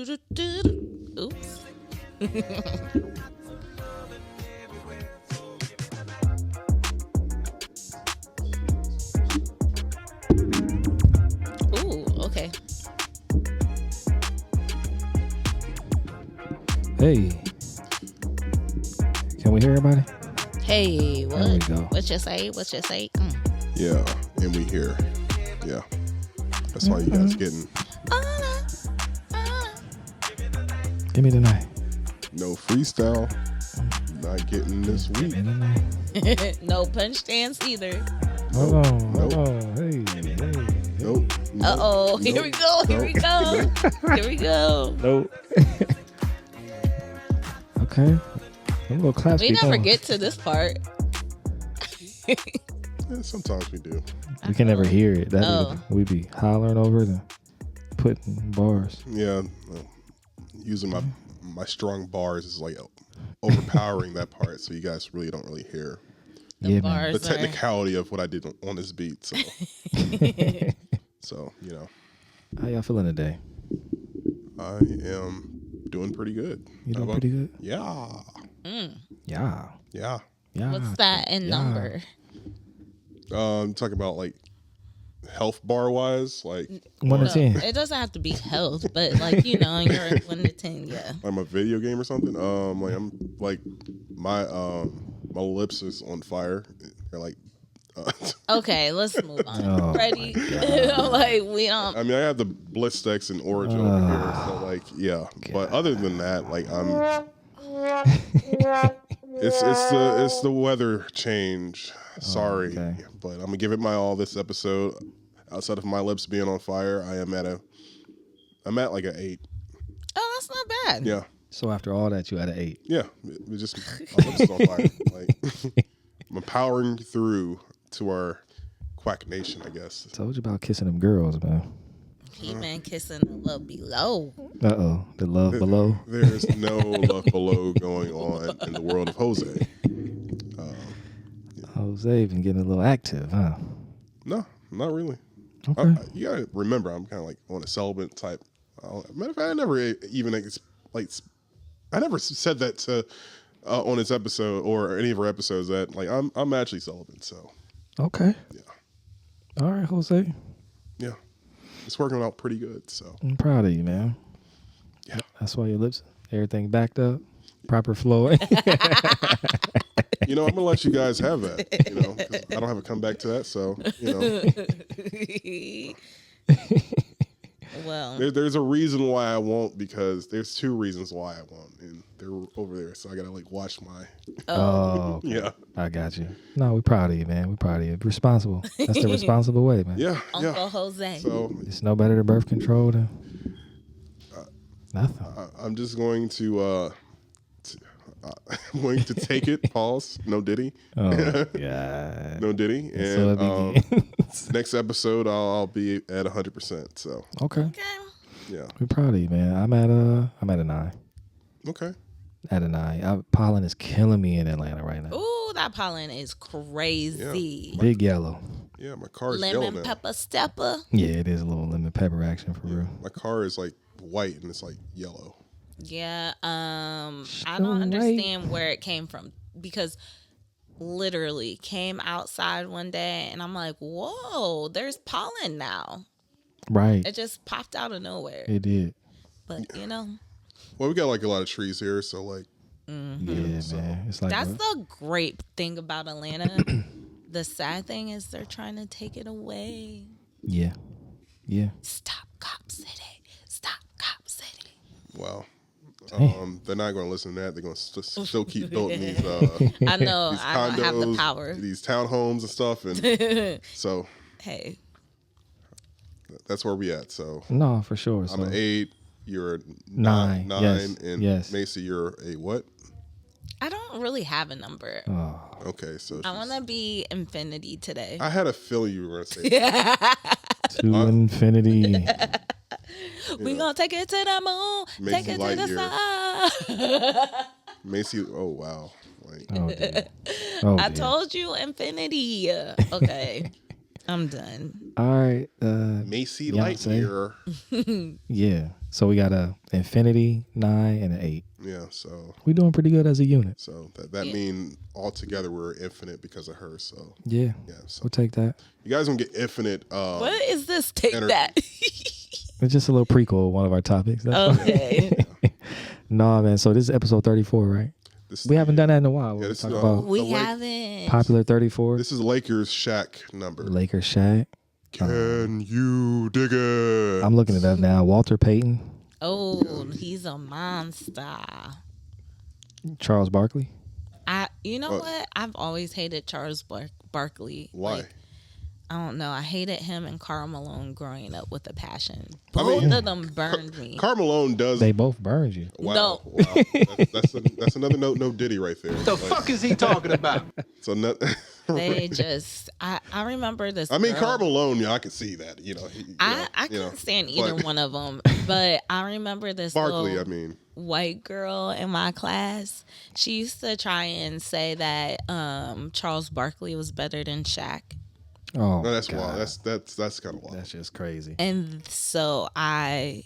Oops. Ooh, okay. Hey, can we hear everybody? Hey, what? There we go. What you say? What you say? Yeah, and we here. Yeah. That's why you guys getting Give me the night. no freestyle. Not getting this week. Give me the night. No punch stance either. Hold on. Nope. Hold on. Hey. Nope. Uh oh. Here we go. Here we go. Here we go. Nope. Okay. I'm gonna clap. We never get to this part. Yeah, sometimes we do. We can never hear it. We be hollering over it and putting bars. Yeah. Using my strong bars is like overpowering that part, so you guys really don't really hear The man. bars the technicality of what I did on this beat. So, so you know, How y'all feeling today? I am doing pretty good. You How doing about- pretty good? Yeah. Yeah. Yeah. Yeah. What's that in number? Talking about like health bar wise, like 1 to 10. It doesn't have to be health, but like, you're 1 to 10, yeah. I'm a video game or something. Like I'm like my lips is on fire. They're like Okay, let's move on. Oh, Ready? I'm like, we don't. I mean, I have the Blistex and Origin over here, so like, yeah. But other than that, like, it's the weather change. Sorry, okay. but I'm gonna give it my all this episode. Outside of my lips being on fire, I'm at like an 8. Oh, that's not bad. Yeah, So after all that, you had an 8. yeah. It just my lips is on fire. Like I'm powering through to our Quack Nation, I guess. Told you about kissing them girls, man. He been kissing a little below. Uh-oh. The love below. There's no love below going on in the world of Jose. Jose been getting a little active, huh? No, not really. Okay. You gotta remember, I'm kind of like on a celibate type. Matter of fact, I never even I never said that to on this episode or any of our episodes that like I'm actually celibate. So Okay. yeah, All right, Jose. yeah, it's working out pretty good. So I'm proud of you, man. yeah, That's why your lips, everything backed up, proper flowing. I'm gonna let you guys have that. 'Cause I don't have a comeback to that. So Well, there's a reason why I won't, because there's 2 reasons why I won't, and they're over there. So I gotta like watch my Oh, okay. yeah. I got you. No, we're proud of you, man. We're proud of you. Responsible. That's the responsible way, man. Yeah, Uncle yeah. Jose. So It's no better than birth control than nothing. I'm just going to I'm going to take it. Pause. No Diddy. Oh, God. No Diddy. So And it begins. next episode I'll be at 100%. So Okay. Okay. yeah. We're proud of you, man. I'm at a 9. Okay. At a 9. Pollen is killing me in Atlanta right now. Ooh, that pollen is crazy. Big yellow. Yeah, my car is yellow Lemon now. pepper stepper. Yeah, it is a little lemon pepper action for real. My car is like white and it's like yellow. Yeah, I So don't understand where it came from, because literally came outside one day and I'm like, whoa, there's pollen now. Right. It just popped out of nowhere. It did. But Well, we got like a lot of trees here, so like Yeah, man. It's like that's the great thing about Atlanta. The sad thing is they're trying to take it away. Yeah. Stop Cop City. Stop Cop City. wow. Damn. They're not going to listen to that. They're going to still keep building these I know these I don't have the condos, power. these townhomes and stuff, and so Hey, that's where we at. So No, for sure. I'm an 8. You're a 9. 9, Yes. and Yes. Macy, you're a what? I don't really have a number. Oh, Okay, so I want to be infinity today. I had a feeling you were going to say that. to infinity. We gonna take it to the moon, Macy take it to the Lightyear. side. Macy, oh wow. Like, Oh, dear. Oh, I dear. told you infinity. Okay, I'm done. All right. Macy Beyonce. Lightyear. Yeah. So we got a infinity, 9, and an 8. Yeah, so We doing pretty good as a unit. So that mean altogether we're infinite because of her. So yeah. So We'll take that. you guys gonna get infinite. What is this? Take that. It's just a little prequel of one of our topics. Okay. Nah, man. So this is episode 34, right? We haven't done that in a while. Yeah, this we haven't. Popular 34. This is Lakers Shaq number. Lakers Shaq. Can you dig it? I'm looking it up now. Walter Payton. Oh, he's a monster. Charles Barkley. You know what? I've always hated Charles Barkley. Why? Like, I don't know. I hated him and Karl Malone growing up with a passion. Both of them burned me. Karl Malone does. They both burned you. Wow. No. Wow. That's another no Diddy right there. What the fuck is he talking about? So They just. I remember this. I mean, girl. Karl Malone. Yeah, I can see that. I couldn't stand either one of them, but I remember this. Barkley. I mean, white girl in my class. She used to try and say that Charles Barkley was better than Shaq. Oh, no, that's God. wild. That's kind of wild. That's just crazy. And so that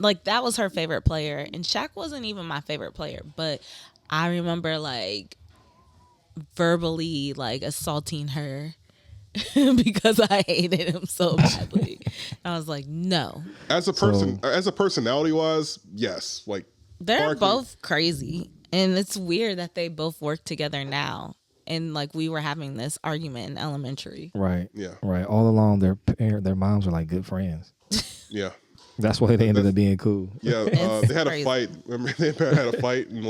was her favorite player, and Shaq wasn't even my favorite player, but I remember verbally assaulting her because I hated him so badly. I was like, no. As a person, as a personality wise, yes. They're Barkley. both crazy, and it's weird that they both work together now. And we were having this argument in elementary. Right. Yeah. Right. All along, their moms were like good friends. Yeah. That's why they ended up being cool. Yeah. They had a fight. Remember, they had a fight, and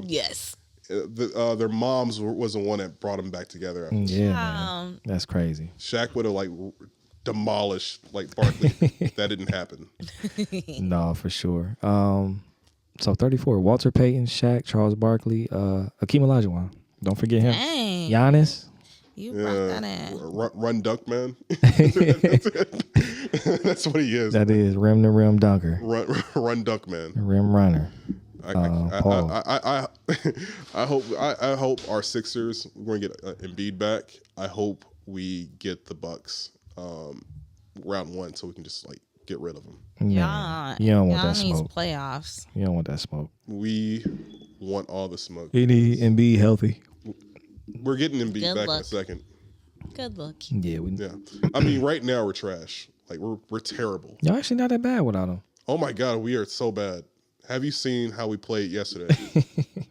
yes. Their moms was the one that brought them back together. Yeah, man. That's crazy. Shaq would have demolished Barkley if that didn't happen. No, for sure. So 34, Walter Payton, Shaq, Charles Barkley, Akeem Olajuwon. Don't forget him. Dang. Giannis. You brought that in. Run duck man. That's what he is. That is rim to rim dunker. Run duck man. Rim runner. I hope our Sixers, we're gonna get Embiid back. I hope we get the Bucks round 1 so we can just get rid of them. Yeah, you don't want that smoke. Playoffs. You don't want that smoke. We want all the smoke. You need Embiid healthy. We're getting Embiid Good back luck. in a second. Good luck. Yeah, I mean, right now we're trash. We're terrible. Y'all actually not that bad without him. Oh my God, we are so bad. Have you seen how we played yesterday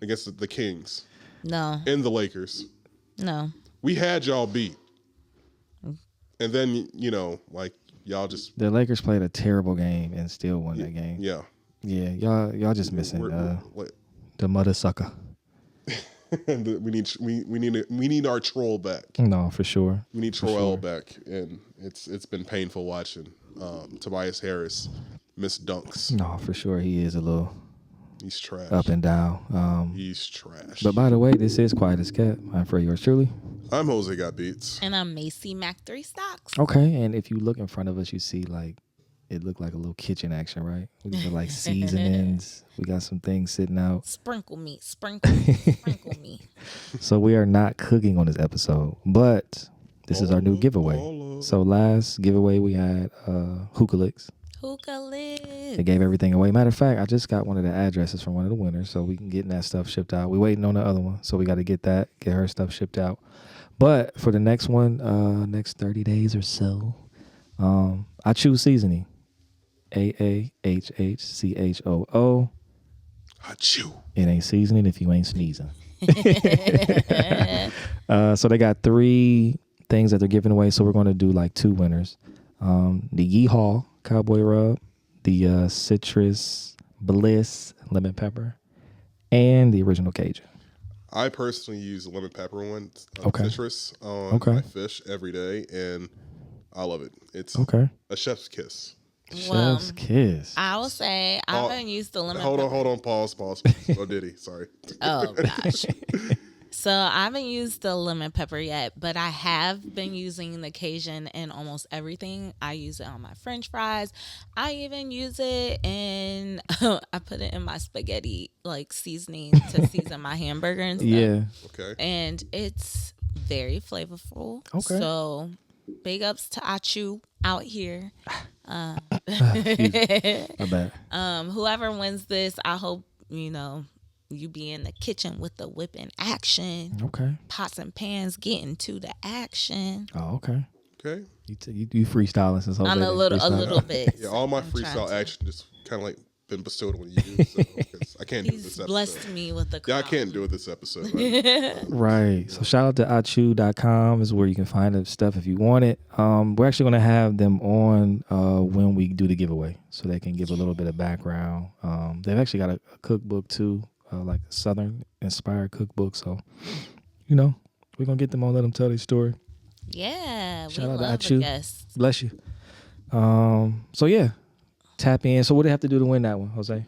against the Kings? No. And the Lakers? No. We had y'all beat. And then, y'all just... The Lakers played a terrible game and still won that game. Yeah. Yeah, y'all just missing the mother sucker. we need our troll back. No, for sure. We need Troll back, and it's been painful watching Tobias Harris miss dunks. No, for sure. He is a little... He's trash. Up and down. He's trash. But by the way, this is Quiet as Kept. I'm for yours truly. I'm Jose Got Beats. And I'm Macy Mac 3 Stocks. Okay, and if you look in front of us, you see it looked like a little kitchen action, right? We got seasonings. We got some things sitting out. Sprinkle me, sprinkle me, sprinkle me. So we are not cooking on this episode, but this is our new giveaway. So last giveaway we had hookah licks. Hookah licks. They gave everything away. Matter of fact, I just got one of the addresses from one of the winners, so we can get that stuff shipped out. We're waiting on the other one, so we got to get her stuff shipped out. But for the next one, next 30 days or so, Aahh Choo Seasoning. AAHHCHOO. Aahh Choo. It ain't seasoning if you ain't sneezing. So they got 3 things that they're giving away. So we're going to do 2 winners. The Yeehaw Cowboy Rub, the Citrus Bliss Lemon Pepper, and the Original Cajun. I personally use the lemon pepper one, citrus on my fish every day, and I love it. It's a chef's kiss. Chef's kiss. I will say I haven't used the lemon. Hold on, pause. Oh, Diddy, sorry. Oh gosh. So I haven't used the lemon pepper yet, but I have been using the Cajun in almost everything. I use it on my French fries. I even use it in I put it in my spaghetti seasoning to season my hamburger and stuff. Yeah. Okay. And it's very flavorful. Okay. So big ups to Aahh Choo. out here. Excuse me. My bad. Whoever wins this, I hope you be in the kitchen with the whipping action, Okay. pots and pans, getting to the action. Oh, okay. Okay. You freestyling since Jose On a little bit. Yeah, all my I'm trying freestyle to. action just kind of like been bestowed on you. So, 'cause I can't do He's this episode. blessed me with the Yeah, I crown. can't do it this episode. Right? Right. So shout out to aahchoo.com is where you can find the stuff if you want it. We're actually going to have them on when we do the giveaway so they can give a little bit of background. They've actually got a cookbook too, like a Southern inspired cookbook. So, we're going to get them on, let them tell their story. Yeah, Shout we out to love Aahh a guest. Bless you. So yeah, tap in. So what do they have to do to win that one, Jose?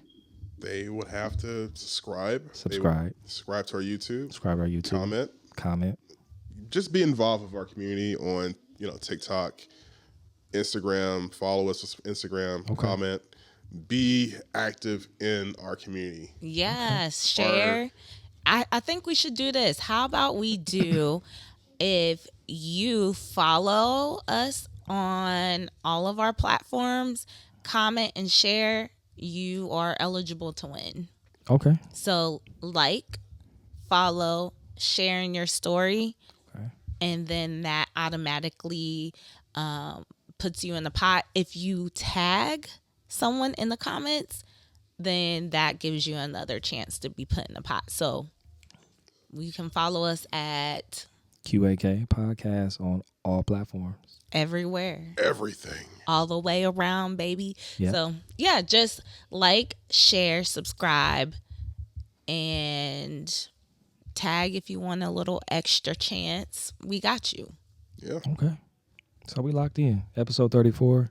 They would have to subscribe. Subscribe. Subscribe to our YouTube. Subscribe to our YouTube. Comment. Just be involved with our community on TikTok, Instagram. Follow us on Instagram. Okay. Comment. Be active in our community. Yes, share. I think we should do this. How about we do, if you follow us on all of our platforms, comment and share, you are eligible to win. Okay. So follow, share in your story, Okay. and then that automatically puts you in the pot. If you tag someone in the comments, then that gives you another chance to be put in the pot. So you can follow us at QAK podcast on all platforms. everywhere, Everything. all the way around, baby. Yeah. So just share, subscribe, and tag if you want a little extra chance. We got you. Yeah. Okay. So we locked in. Episode 34.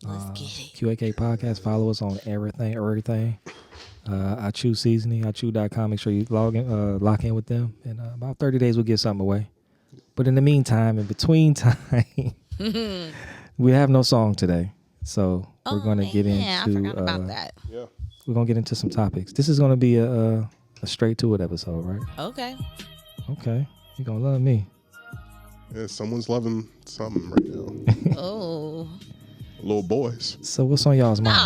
Let's get it. QAK podcast. Follow us on everything. Aahh Choo Seasoning, aahchoo.com. Make sure you lock in with them. And about 30 days, we'll give something away. But in the meantime, in between time, we have no song today. So we're going to get into... I forgot about that. Yeah. We're going to get into some topics. This is going to be a straight to it episode, right? Okay. Okay. You're going to love me. Yeah. Someone's loving something right now. Oh. Little boys. So what's on y'all's mind?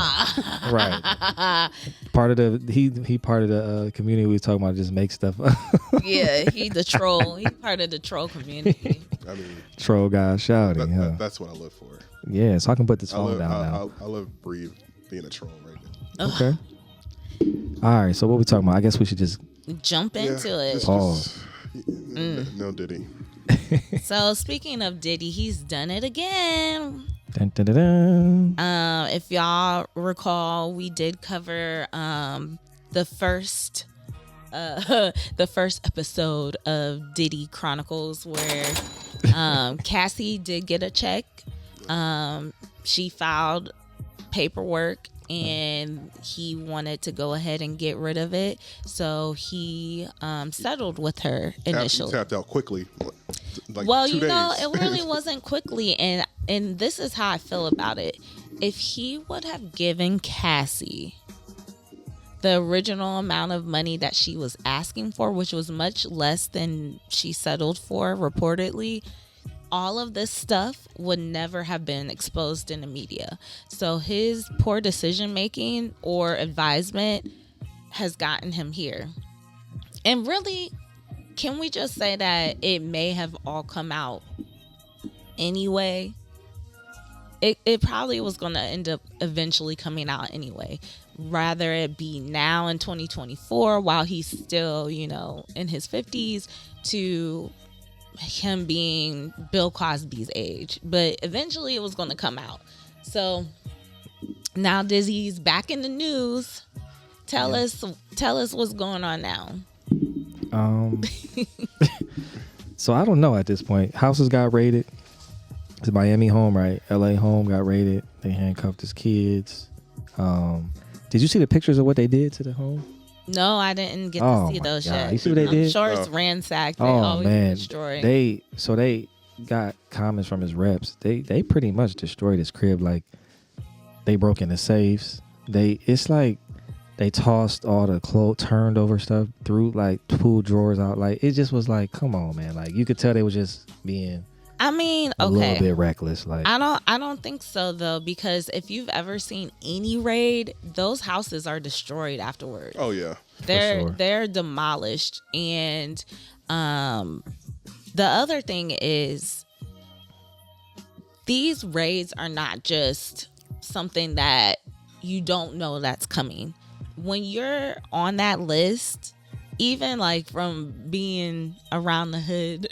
Right. Part of he part of the community we was talking about, just make stuff up. Yeah, he the troll. He part of the troll community. I mean, Troll guy shouting. Huh? that's what I live for. Yeah, so I can put this phone down now. I live, breathe, being a troll right now. Okay. All right, so what we talking about? I guess we should just... Jump into it. Pause. No Diddy. So speaking of Diddy, he's done it again. Dun, dun, dun, dun. If y'all recall, we did cover the first episode of Diddy Chronicles, where Cassie did get a check. She filed paperwork and he wanted to go ahead and get rid of it, so he settled with her initially. Tapped out quickly. Like Well, 2 days. it really wasn't quickly, and this is how I feel about it. If he would have given Cassie the original amount of money that she was asking for, which was much less than she settled for reportedly, all of this stuff would never have been exposed in the media. So his poor decision making or advisement has gotten him here. And really, can we just say that it may have all come out anyway? It probably was going to end up eventually coming out anyway. Rather it be now in 2024 while he's still, in his 50s, to him being Bill Cosby's age. But eventually it was going to come out. So now Dizzy's back in the news. Tell us what's going on now. So I don't know at this point. Houses got raided. It's Miami home, right? LA home got raided. They handcuffed his kids. Did you see the pictures of what they did to the home? No, I didn't get to see those God. yet. You see what they did? I'm sure it's ransacked. They Oh always man, destroy. they got comments from his reps. They pretty much destroyed his crib. Like they broke into safes. It's like they tossed all the turned over stuff through, like pulled drawers out. Like it just was like, come on, man. Like you could tell they were just being. I mean, A little okay. bit reckless, like. I don't think so though, because if you've ever seen any raid, those houses are destroyed afterwards. Oh yeah. They're demolished. And the other thing is, these raids are not just something that you don't know that's coming. When you're on that list, even like from being around the hood,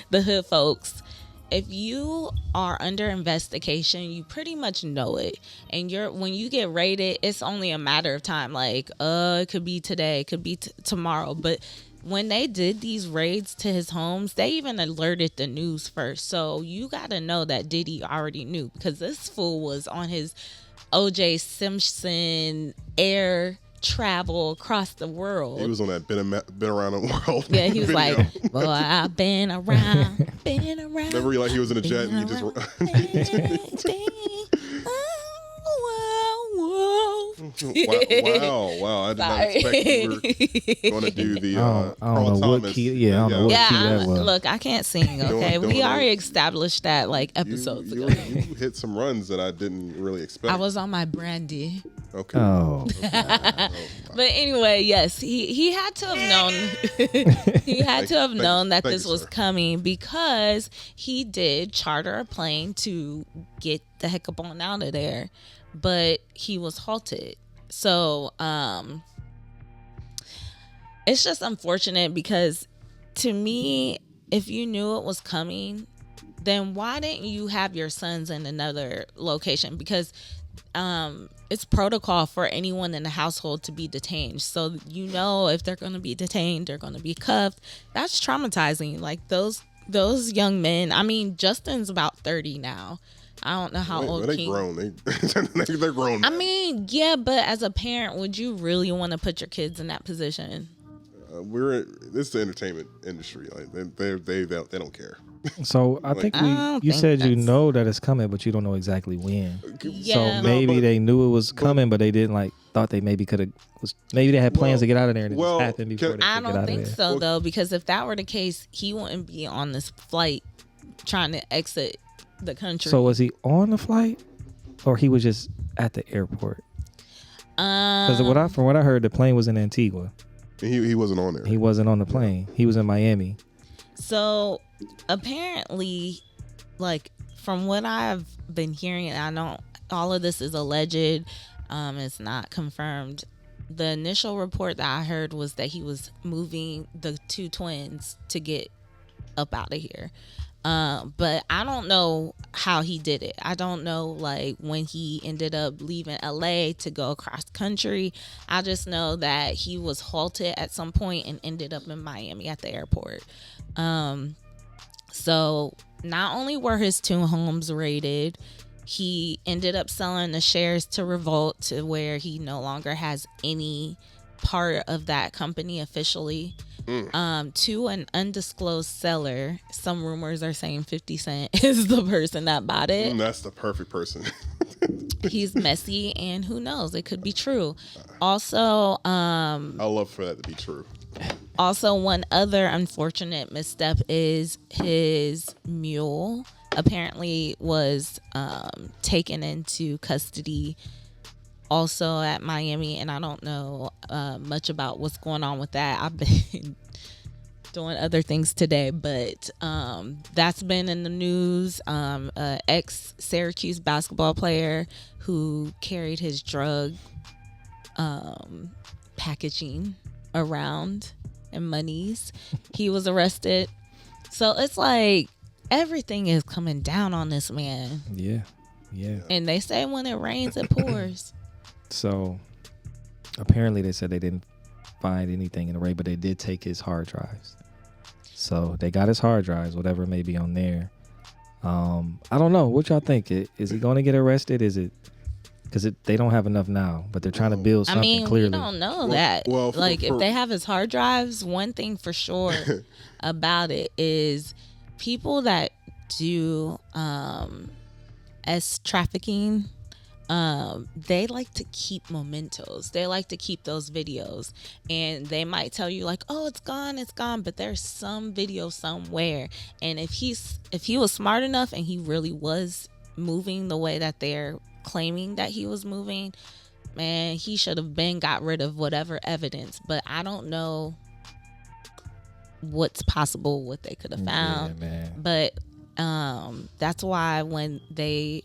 the hood folks, if you are under investigation, you pretty much know it. And when you get raided, it's only a matter of time. Like, it could be today, it could be tomorrow. But when they did these raids to his homes, they even alerted the news first. So you got to know that Diddy already knew, because this fool was on his O.J. Simpson air travel across the world. He was on that been around the world. Yeah, he was video. like, boy, I've been around. Remember, he was in a jet and he just. Wow! I did not expect you were going to do the. I don't know what key. I don't know what key that was. Look, I can't sing. Okay, we already established that like You episodes ago. hit some runs that I didn't really expect. I was on my brandy. Okay. Oh. But anyway, yes, he had to have known. He had to have known that this was coming, because he did charter a plane to get the heck up on out of there, but he was halted. So it's just unfortunate, because to me, if you knew it was coming, then why didn't you have your sons in another location? Because it's protocol for anyone in the household to be detained. So you know, if they're going to be detained, they're going to be cuffed. That's traumatizing. Like those young men. I mean, Justin's about 30 now. I don't know how old. They grown. They're grown. I mean, yeah, but as a parent, would you really want to put your kids in that position? This is the entertainment industry. Like they don't care. So I think you said you know that it's coming, but you don't know exactly when. Yeah. So maybe they knew it was coming, but they didn't thought they maybe could have. Maybe they had plans to get out of there, and it just happened before they could get out of there. I don't think so though, because if that were the case, he wouldn't be on this flight trying to exit the country. So was he on the flight, or he was just at the airport? Because from what I heard, the plane was in Antigua. He wasn't on there. He wasn't on the plane. He was in Miami. So apparently, like from what I've been hearing, and I know all of this is alleged, it's not confirmed. The initial report that I heard was that he was moving the two twins to get up out of here. But I don't know how he did it. I don't know like when he ended up leaving LA to go across country. I just know that he was halted at some point and ended up in Miami at the airport. So not only were his two homes raided, he ended up selling the shares to Revolt, to where he no longer has any part of that company officially. To an undisclosed seller. Some rumors are saying 50 Cent is the person that bought it. That's the perfect person. He's messy, and who knows, it could be true. Also, I love for that to be true. Also, one other unfortunate misstep is his mule apparently was taken into custody also at Miami, and I don't know much about what's going on with that. I've been doing other things today, but that's been in the news. Ex Syracuse basketball player who carried his drug packaging around and monies, he was arrested. So it's like everything is coming down on this man. Yeah. And they say when it rains, it pours. So apparently they said they didn't find anything in the raid, but they did take his hard drives. So they got his hard drives, whatever may be on there. I don't know. What y'all think? Is he going to get arrested? Is it because they don't have enough now, but they're trying to build something clearly? We don't know that. If they have his hard drives, one thing for sure about it is people that do trafficking they like to keep mementos. They like to keep those videos, and they might tell you like, "Oh, it's gone," but there's some video somewhere. And if he was smart enough and he really was moving the way that they're claiming that he was moving, man, he should have been got rid of whatever evidence. But I don't know what's possible, what they could have found. Yeah, but that's why when they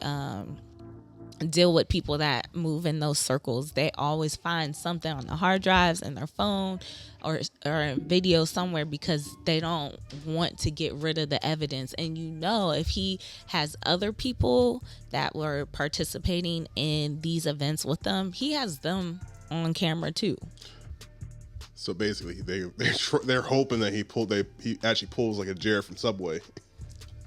deal with people that move in those circles, they always find something on the hard drives and their phone or video somewhere, because they don't want to get rid of the evidence. And if he has other people that were participating in these events with them, he has them on camera too. So basically, they're hoping that he actually pulls like a Jared from Subway.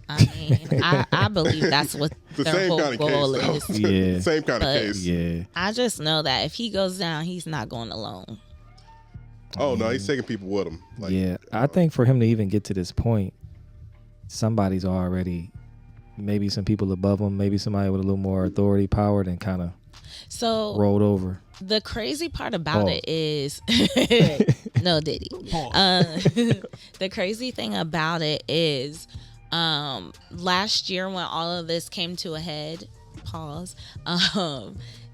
I mean, I believe that's what The their same whole kind of goal case, is. Yeah. Same kind of But- case. Yeah. I just know that if he goes down, he's not going alone. Oh no, he's taking people with him. Like, Yeah. I think for him to even get to this point, somebody's already, maybe some people above him, maybe somebody with a little more authority, power, than kind of So rolled over. the crazy part about it is, no Diddy. The crazy thing about it is, last year when all of this came to a head,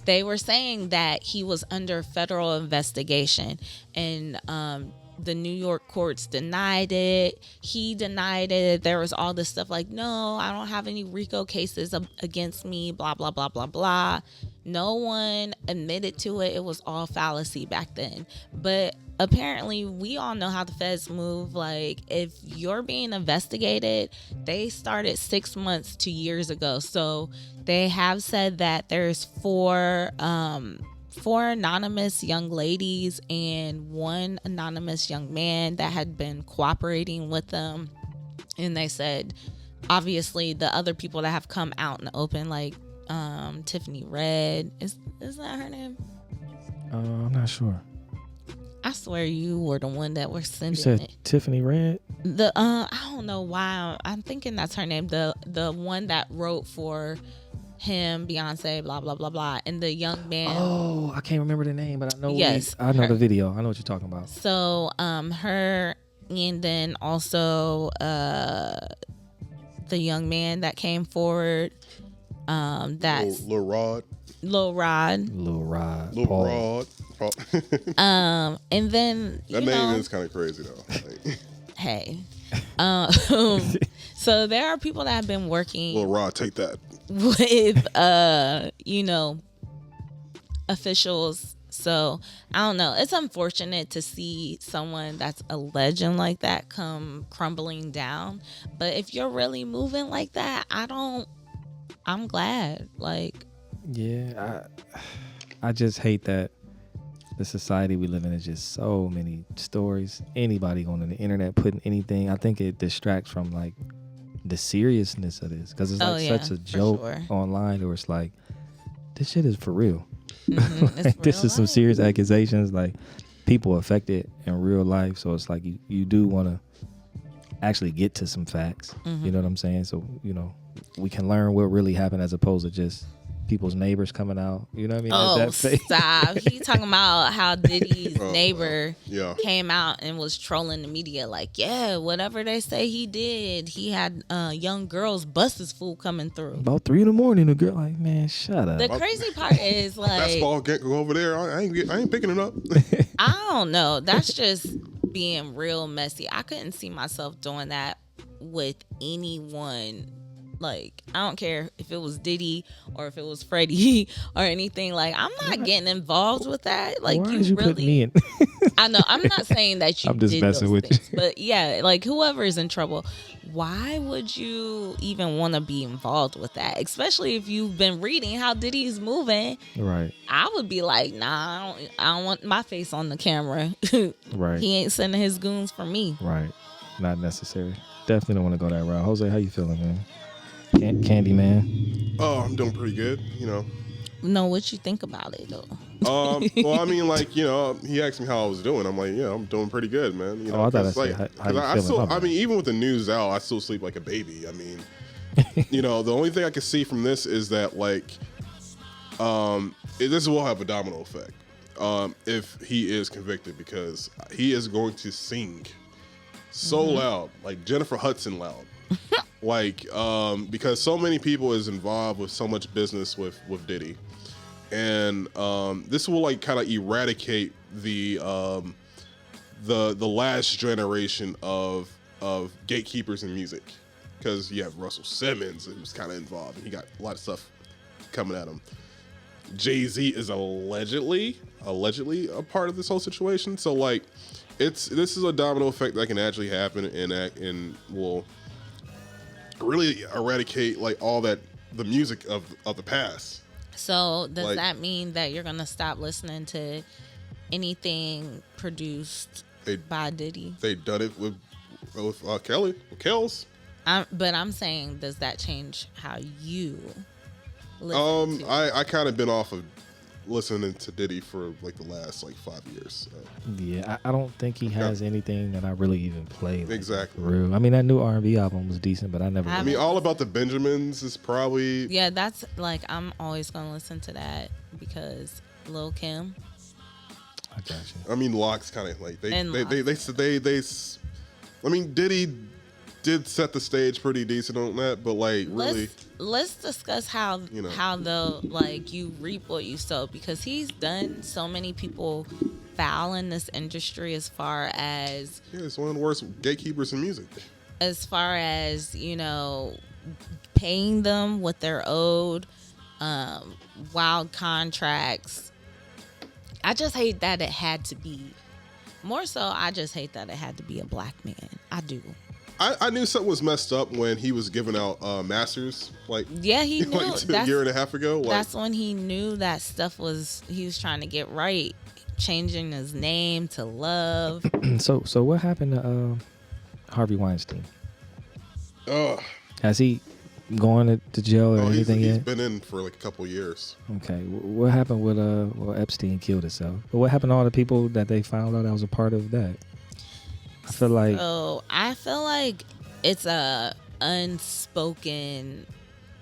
they were saying that he was under federal investigation, and the New York courts denied it. He denied it. There was all this stuff like, no, I don't have any RICO cases against me, blah, blah, blah, blah, blah. No one admitted to it. It was all fallacy back then. But apparently, we all know how the feds move. Like, if you're being investigated, they started 6 months to years ago. So they have said that there's four anonymous young ladies and one anonymous young man that had been cooperating with them. And they said, obviously, the other people that have come out in the open, like Tiffany Red, is that her name? I'm not sure. I swear you were the one that was sending You said it. Tiffany Red? I don't know why I'm thinking that's her name. The one that wrote for him, Beyonce, blah blah blah blah, and the young man. Oh, I can't remember the name, but I know. Yes, I know her. the video. I know what you're talking about. So her, and then also the young man that came forward. That's Lil Rod. Lil Rod. Lil Rod. Lil Paul. Rod. And then That name is kind of crazy though. Like, hey. So there are people that have been working Lil Rod, take that. with officials. So I don't know, it's unfortunate to see someone that's a legend like that come crumbling down, but if you're really moving like that, I'm glad. Like, Yeah, I just hate that the society we live in is just so many stories. Anybody going on the internet putting anything, I think it distracts from like the seriousness of this, because it's like such a joke online, where it's like, this shit is for real. Like, this is some serious accusations, like people affected in real life. So it's like you do want to actually get to some facts. You know what I'm saying? So we can learn what really happened, as opposed to just people's neighbors coming out. You know what I mean? Oh, stop. He talking about how Diddy's neighbor came out and was trolling the media like, yeah, whatever they say he did, he had young girls bust his fool coming through. About 3 a.m, a girl like, man, shut up. The crazy part is like, basketball can't go over there. I ain't picking it up. I don't know. That's just being real messy. I couldn't see myself doing that with anyone. Like, I don't care if it was Diddy or if it was Freddie or anything. Like, I'm not getting involved with that. Like, Why you did you really put me in? I know. I'm not saying that you I'm just did messing those with things, you. but yeah, like whoever is in trouble, why would you even want to be involved with that? Especially if you've been reading how Diddy's moving. Right. I would be like, nah, I don't want my face on the camera. Right. He ain't sending his goons for me. Right. Not necessary. Definitely don't want to go that route. Jose, how you feeling, man? Candy man. Oh, I'm doing pretty good. Know what you think about it though. Well, I mean, like, he asked me how I was doing. I'm like, yeah, I'm doing pretty good, man. I thought I said, how you feeling? I mean, even with the news out, I still sleep like a baby. I mean, the only thing I can see from this is that, like, this will have a domino effect if he is convicted, because he is going to sing so loud, like Jennifer Hudson loud. Like, because so many people is involved with so much business with Diddy, and this will like kind of eradicate the last generation of gatekeepers in music, because you have Russell Simmons who's kind of involved and he got a lot of stuff coming at him. Jay-Z is allegedly a part of this whole situation, so like this is a domino effect that can actually happen and will really eradicate like all that the music of the past. So does Like, that mean that you're gonna stop listening to anything produced by Diddy? They done it with Kelly, with Kells. But I'm saying, does that change how you listen to I kind of been off of listening to Diddy for like the last like 5 years. So. Yeah, I don't think he has anything that I really even played. Like, Exactly. for real. I mean, that new R&B album was decent, but I never. I I mean, All About the Benjamins is probably Yeah, that's like, I'm always gonna listen to that because Lil Kim. I got you. I mean, Locke's kind of like they And I mean, Diddy did set the stage pretty decent on that, but like really, let's discuss how though, like, you reap what you sow, because he's done so many people foul in this industry as far as it's one of the worst gatekeepers in music. Paying them what they're owed, wild contracts. I just hate that it had to be a black man. I do. I knew something was messed up when he was giving out masters, like Yeah, he knew. like a year and a half ago. Like, That's when he knew that stuff he was trying to get right, changing his name to Love. So what happened to Harvey Weinstein? Has he gone to jail or anything he's yet? been in for like a couple of years. Okay, what happened with Epstein killed himself? But what happened to all the people that they found out that was a part of that? I feel like It's a unspoken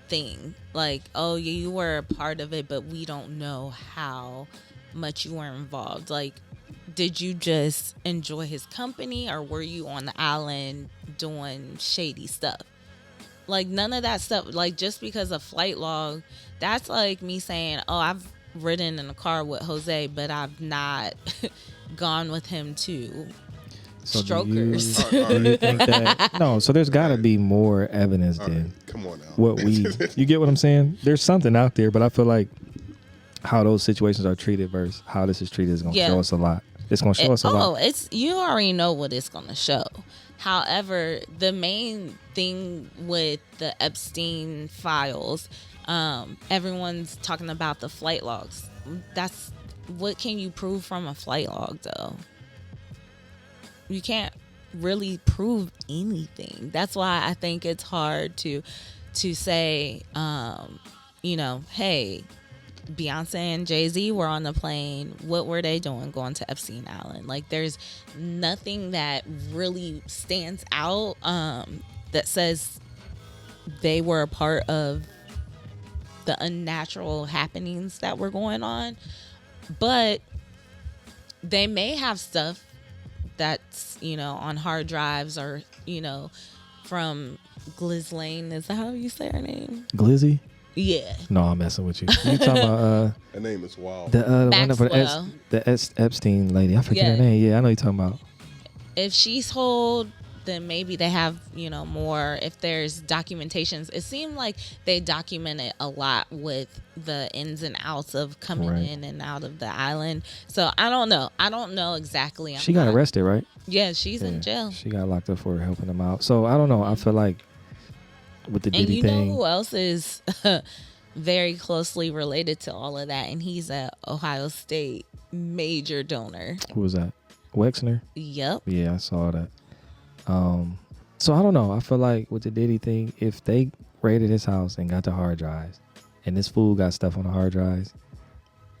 thing. Like, oh, you were a part of it, but we don't know how much you were involved. Like, did you just enjoy his company, or were you on the island doing shady stuff? Like, none of that stuff. Like, just because of flight log, that's like me saying, oh, I've ridden in a car with Jose, but I've not gone with him to strokers. Do you think that? No, so there's got to be more evidence than Come on now. what you get what I'm saying? There's something out there, but I feel like how those situations are treated versus how this is treated is going to show us a lot. It's going to show us a lot. You already know what it's going to show. However, the main thing with the Epstein files, everyone's talking about the flight logs. That's what can you prove from a flight log, though? You can't really prove anything. That's why I think it's hard to say, hey, Beyonce and Jay-Z were on the plane. What were they doing going to Epstein Island? Like, there's nothing that really stands out that says they were a part of the unnatural happenings that were going on. But they may have stuff that's, on hard drives, or, from Ghislaine. Is that how you say her name? Glizzy? Yeah. No, I'm messing with you. You talking about Her name is wild. the one for Maxwell. the Epstein lady? I forget her name. Yeah, I know you're talking about. If she's hold, then maybe they have, more. If there's documentations, it seemed like they documented a lot with the ins and outs of coming in and out of the island. So I don't know. I don't know exactly. She got arrested, right? Yeah, she's in jail. She got locked up for helping them out. So I don't know. I feel like with the Diddy and thing. know who else is very closely related to all of that? And he's a Ohio State major donor. Who was that? Wexner? Yep. Yeah, I saw that. So I don't know. I feel like with the Diddy thing, if they raided his house and got the hard drives, and this fool got stuff on the hard drives,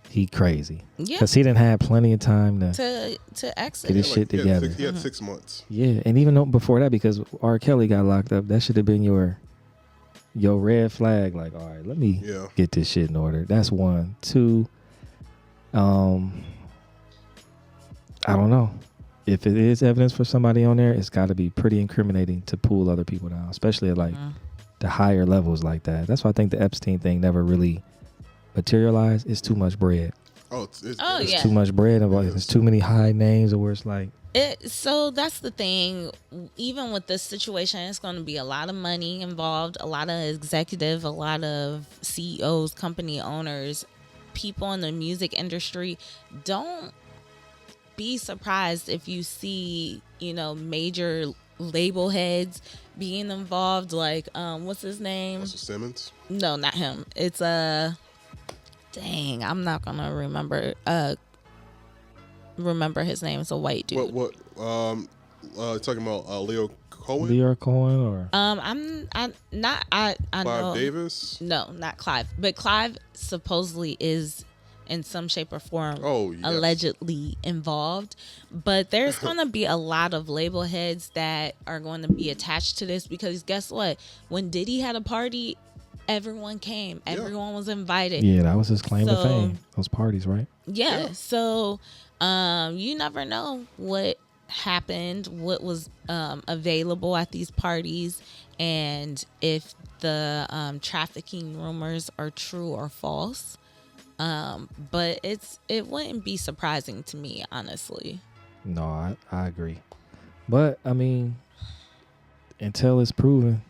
he crazy. Yeah. Because he didn't have plenty of time to exit. Get his shit together. He had 6 months. Yeah, and even though before that, because R. Kelly got locked up, that should have been your your red flag, like, all right, let me get this shit in order. That's one. Two, I don't know. If it is evidence for somebody on there, it's got to be pretty incriminating to pull other people down, especially at like the higher levels like that. That's why I think the Epstein thing never really materialized. It's too much bread. It's too much bread. There's too many high names where it's like. So that's the thing. Even with this situation, it's going to be a lot of money involved, a lot of executive, a lot of CEOs, company owners, people in the music industry. Don't be surprised if you see, major label heads being involved. Like, what's his name? Russell Simmons? No, not him. It's dang, I'm not gonna remember his name. It's a white dude. What talking about Leo Cohen? Leo Cohen or I Clive know Davis? No, not Clive. But Clive supposedly is in some shape or form allegedly involved. But there's going to be a lot of label heads that are going to be attached to this, because guess what? When Diddy had a party, everyone came. Everyone was invited. Yeah, that was his claim to fame. Those parties, right? Yeah. So you never know what happened, what was available at these parties, and if the trafficking rumors are true or false. But it wouldn't be surprising to me, honestly. No, I agree. But I mean, until it's proven,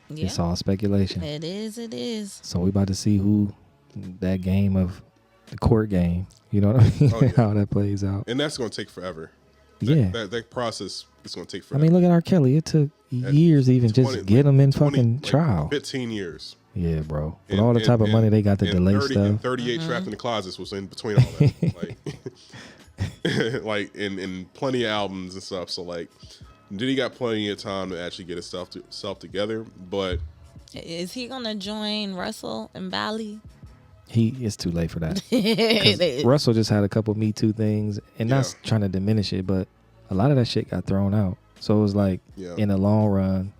it's all speculation. It is. So we about to see who that game of the court game, you know what I mean? How that plays out. And that's going to take forever. That process is going to take forever. I mean, look at R. Kelly. It took years to even just get him in fucking trial. 15 years. Yeah, bro. With all the type of money they got to delay stuff. And 38 trapped in the closets was in between all that. Like in plenty of albums and stuff. So like, Diddy got plenty of time to actually get his self together. But is he gonna join Russell and Bally? It's too late for that. Russell just had a couple Me Too things, and not trying to diminish it, but a lot of that shit got thrown out. So it was like, in the long run,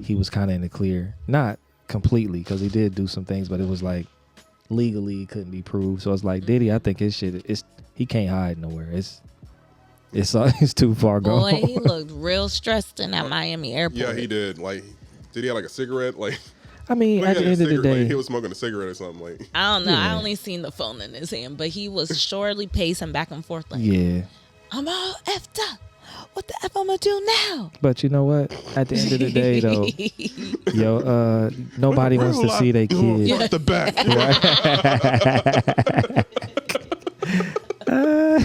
he was kind of in the clear. Not completely, because he did do some things, but it was like legally it couldn't be proved. So it's like Diddy, I think his shit he can't hide nowhere. It's too far gone. Boy, he looked real stressed in that Miami airport. Yeah, he did. Like, did he have like a cigarette? Like, I mean, at the end of the day, like, he was smoking a cigarette or something. Like, I don't know. I only seen the phone in his hand, but he was surely pacing back and forth like, I'm all effed up. What the F I'm gonna do now? But you know what? At the end of the day, though, nobody wants to see their kids. Front to back. I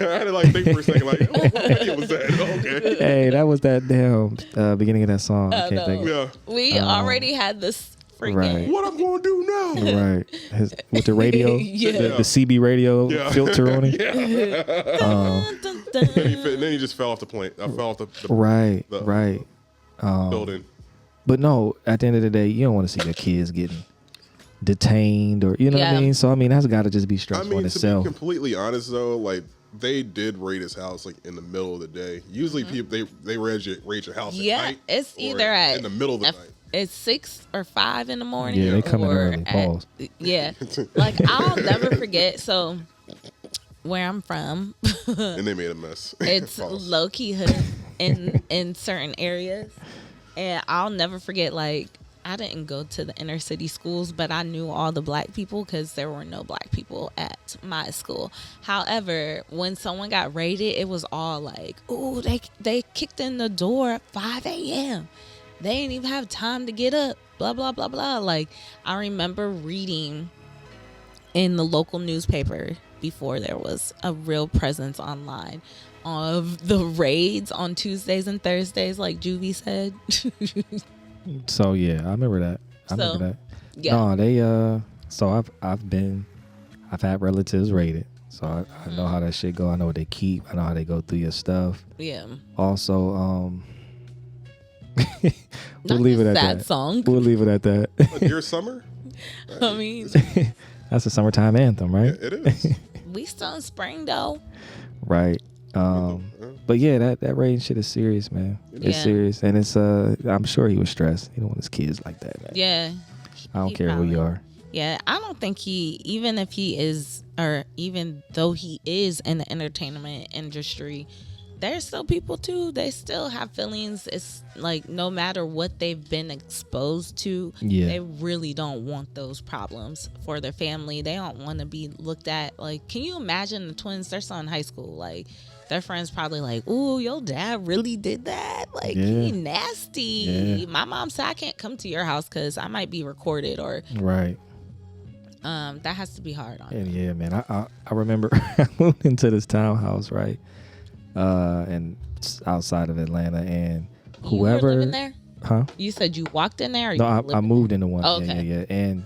had to like think for a second, like, what video was that? Okay. Hey, that was that damn beginning of that song. I can't think of it. We already had this freaking. What I'm gonna do now? Right. With the radio, the CB radio filter on it. Then he just fell off the plane. Fell off the right. building. But no, at the end of the day, you don't want to see your kids getting detained or what I mean. So I mean, that's got to just be stressful in itself. To be completely honest though, like they did raid his house like in the middle of the day. Usually people they raid your house at night. It's either in the middle of the night. It's 6 or 5 in the morning. Yeah, they come in early. Pause. Like I'll never forget. So where I'm from, and they made a mess. It's low key hood in certain areas, and I'll never forget. Like I didn't go to the inner city schools, but I knew all the black people because there were no black people at my school. However, when someone got raided, it was all like, "Ooh, they kicked in the door at 5 a.m. They didn't even have time to get up." Blah blah blah blah. Like I remember reading in the local newspaper before there was a real presence online of the raids on Tuesdays and Thursdays, like Juvie said. So yeah, I remember that. Yeah. No, they so I've had relatives raided. So I know how that shit go. I know what they keep. I know how they go through your stuff. Yeah. Also, we'll leave it at that. Song. We'll leave it at that. Your summer? I mean, that's a summertime anthem, right? Yeah, it is. We still in spring though. Right. But yeah, that rating shit is serious, man. It's serious, and it's I'm sure he was stressed. He don't want his kids like that, man. Yeah. I don't care who you are. Yeah, I don't think even if he is, or even though he is in the entertainment industry, there's still people too. They still have feelings. It's like no matter what they've been exposed to, they really don't want those problems for their family. They don't want to be looked at like, can you imagine the twins? They're still in high school. Like their friends probably like, ooh, your dad really did that. Like he nasty. Yeah. My mom said I can't come to your house because I might be recorded or right. That has to be hard on them. Yeah, man. I remember I moved into this townhouse, right? And outside of Atlanta, and whoever you were living there? Huh? You said you walked in there? Or no, I moved into one. Oh, okay. Yeah. And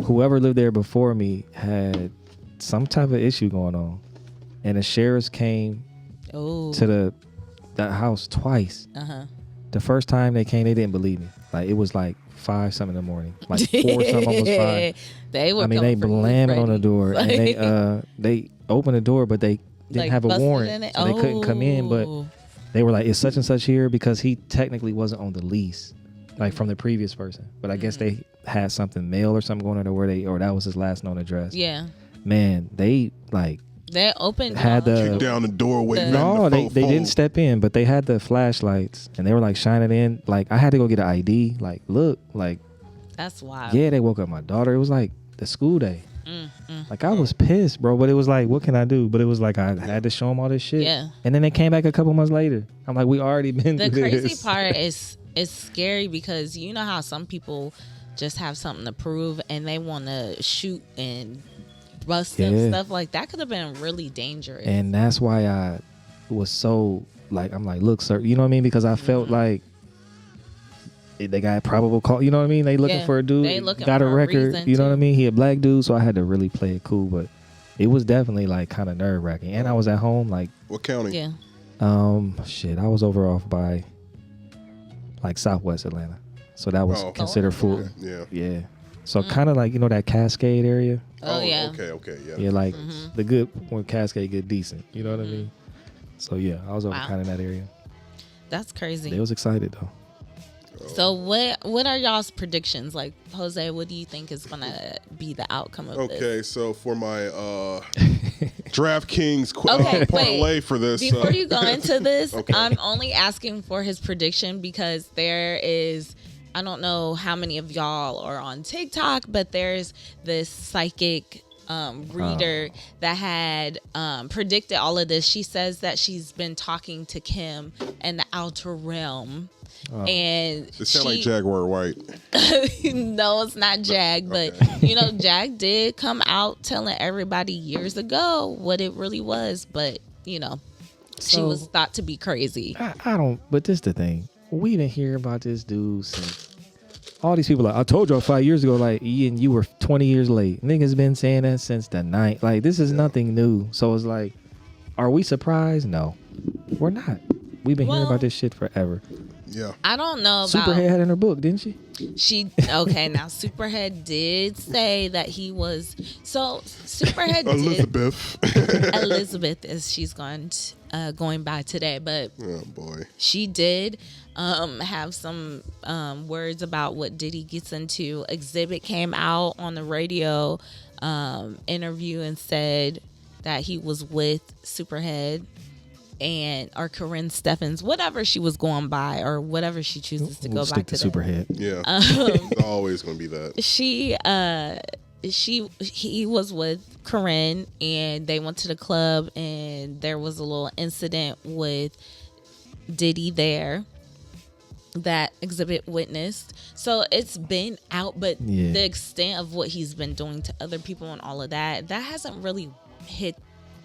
whoever lived there before me had some type of issue going on, and the sheriffs came to that house twice. The first time they came, they didn't believe me. Like it was like 5 something in the morning, like 4 something, almost 5. They were. They blaming on the door, and they opened the door, but they didn't have a warrant, so they couldn't come in. But they were like, "It's such and such here," because he technically wasn't on the lease, like from the previous person. But I guess they had something mail or something going on where or that was his last known address. Yeah, man, they opened had kick down the doorway. No, they didn't step in, but they had the flashlights and they were like shining in. Like I had to go get an ID. Like look, like that's wild. Yeah, they woke up my daughter. It was like the school day. Like I was pissed, bro. But it was like, what can I do? But it was like I had to show them all this shit. Yeah. And then they came back a couple months later. I'm like, we already been through this. The crazy part is it's scary because you know how some people just have something to prove and they want to shoot and bust and stuff like that. Could have been really dangerous. And that's why I was so like, I'm like, look, sir, you know what I mean? Because I felt like they got probable cause, you know what I mean? They looking for a dude, they looking got for a record, you know what I mean? He a black dude, so I had to really play it cool, but it was definitely like kind of nerve wracking. And I was at home, like what county? Yeah. I was over off by like Southwest Atlanta, so that was considered full. Yeah. So kind of like that Cascade area. Okay, yeah, like the good when Cascade get decent, you know what I mean? So yeah, I was over kind of in that area. That's crazy. They was excited though. So what are y'all's predictions? Like, Jose, what do you think is gonna be the outcome of this? Okay, so for my DraftKings parlay for this. Before you go into this, I'm only asking for his prediction because there is, I don't know how many of y'all are on TikTok, but there's this psychic reader that had predicted all of this. She says that she's been talking to Kim in the outer realm. And it sounds like Jaguar White. No, it's not Jag, but Jag did come out telling everybody years ago what it really was, but she was thought to be crazy. I don't, but this the thing. We didn't hear about this dude since all these people like, I told y'all 5 years ago, like, and you were 20 years late. Niggas been saying that since the night. Like, this is nothing new. So it's like, are we surprised? No, we're not. We've been hearing about this shit forever. Yeah. I don't know about... Superhead had in her book, didn't she? Okay, now Superhead did say that he was... So, Superhead Elizabeth, as she's going by today, but... Oh, boy. She did have some words about what Diddy gets into. Exhibit came out on the radio interview and said that he was with Superhead or Corinne Steffens, whatever she was going by or whatever she chooses to go by to Superhead. Yeah, it's always going to be that. He was with Corinne and they went to the club and there was a little incident with Diddy there that Exhibit witnessed. So it's been out, but the extent of what he's been doing to other people and all of that hasn't really hit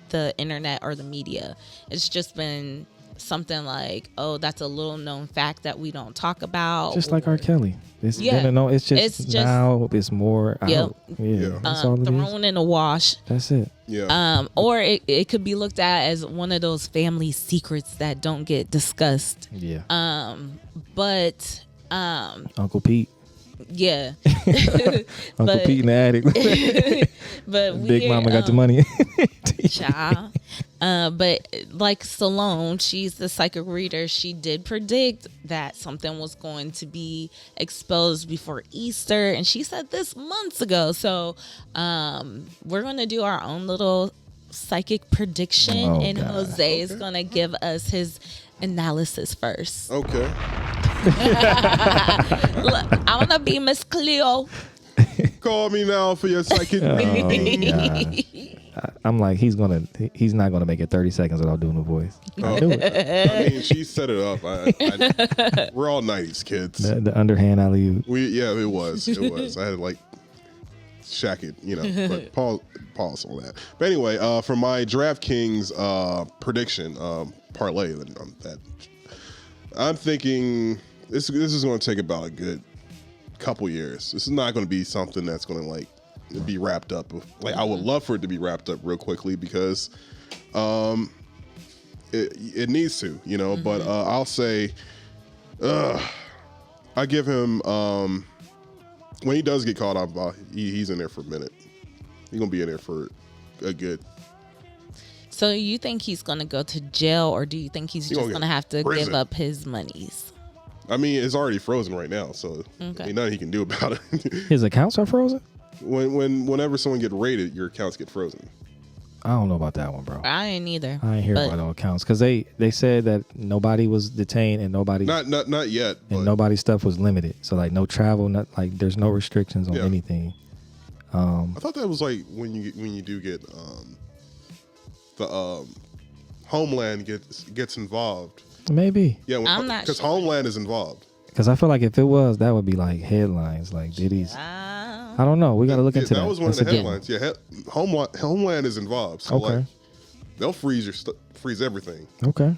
the internet or the media. It's just been something like, oh, that's a little known fact that we don't talk about. Just like R. Kelly. It's been it's just now it's more out. That's all it thrown in a wash. That's it. Yeah. Or it could be looked at as one of those family secrets that don't get discussed. Yeah. But Uncle Pete. Yeah. Uncle Pete in the attic. But Big Mama got the money. Child. But like Salone, she's the psychic reader. She did predict that something was going to be exposed before Easter, and she said this months ago. So we're going to do our own little psychic prediction, and God. Jose is going to give us his analysis first. Okay. Look, I want to be Miss Cleo. Call me now for your psychic reading. God. I'm like, he's not gonna make it 30 seconds without doing the voice. I mean, she set it up. We're all 90s kids. The underhand alley-oop. Yeah, it was. I had like Shaq it, but pause on that. But anyway, for my DraftKings prediction parlay on that, I'm thinking this is going to take about a good couple years. This is not going to be something that's going to like be wrapped up. Like I would love for it to be wrapped up real quickly because it needs to, But I'll say, I give him when he does get caught up, he's in there for a minute. He's gonna be in there for a good. So you think he's gonna go to jail, or do you think he's just gonna have to give up his monies? I mean, it's already frozen right now, so ain't nothing he can do about it. His accounts are frozen? Whenever someone get raided, your accounts get frozen. I don't know about that one, bro. I ain't either. I ain't hear about no accounts because they said that nobody was detained and nobody not yet, and nobody's stuff was limited. So like no travel, not like there's no restrictions on anything. I thought that was like when you do get the Homeland gets involved. Maybe. Yeah, I'm not because sure. Homeland is involved. Because I feel like if it was, that would be like headlines, like Diddy's. I don't know. We got to look into that. That was one of the headlines. Yeah, Homeland is involved. So like, they'll freeze everything. Okay.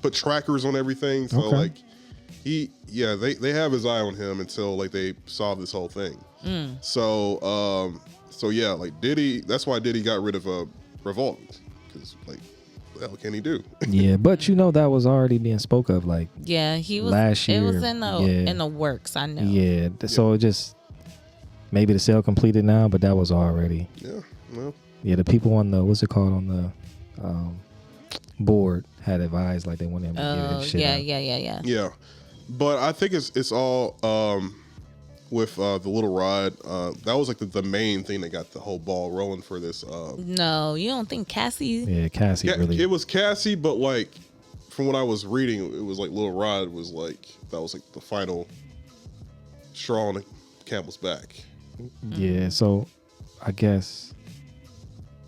Put trackers on everything. So like, they have his eye on him until like they solve this whole thing. So yeah, like Diddy. That's why Diddy got rid of Revolt, because like, what the hell can he do? Yeah, but that was already being spoke of like he was last year. It was in the works. I know. Yeah, so it just maybe the sale completed now, but that was already. Yeah, well. Yeah, the people on the on the board had advised like they wanted him to give it shit. Yeah. Yeah, but I think it's all with the little rod. That was like the main thing that got the whole ball rolling for this. No, you don't think Cassie? Yeah, Cassie really. It was Cassie, but like from what I was reading, it was like Lil Rod was like the final straw on the camel's back. Yeah, so I guess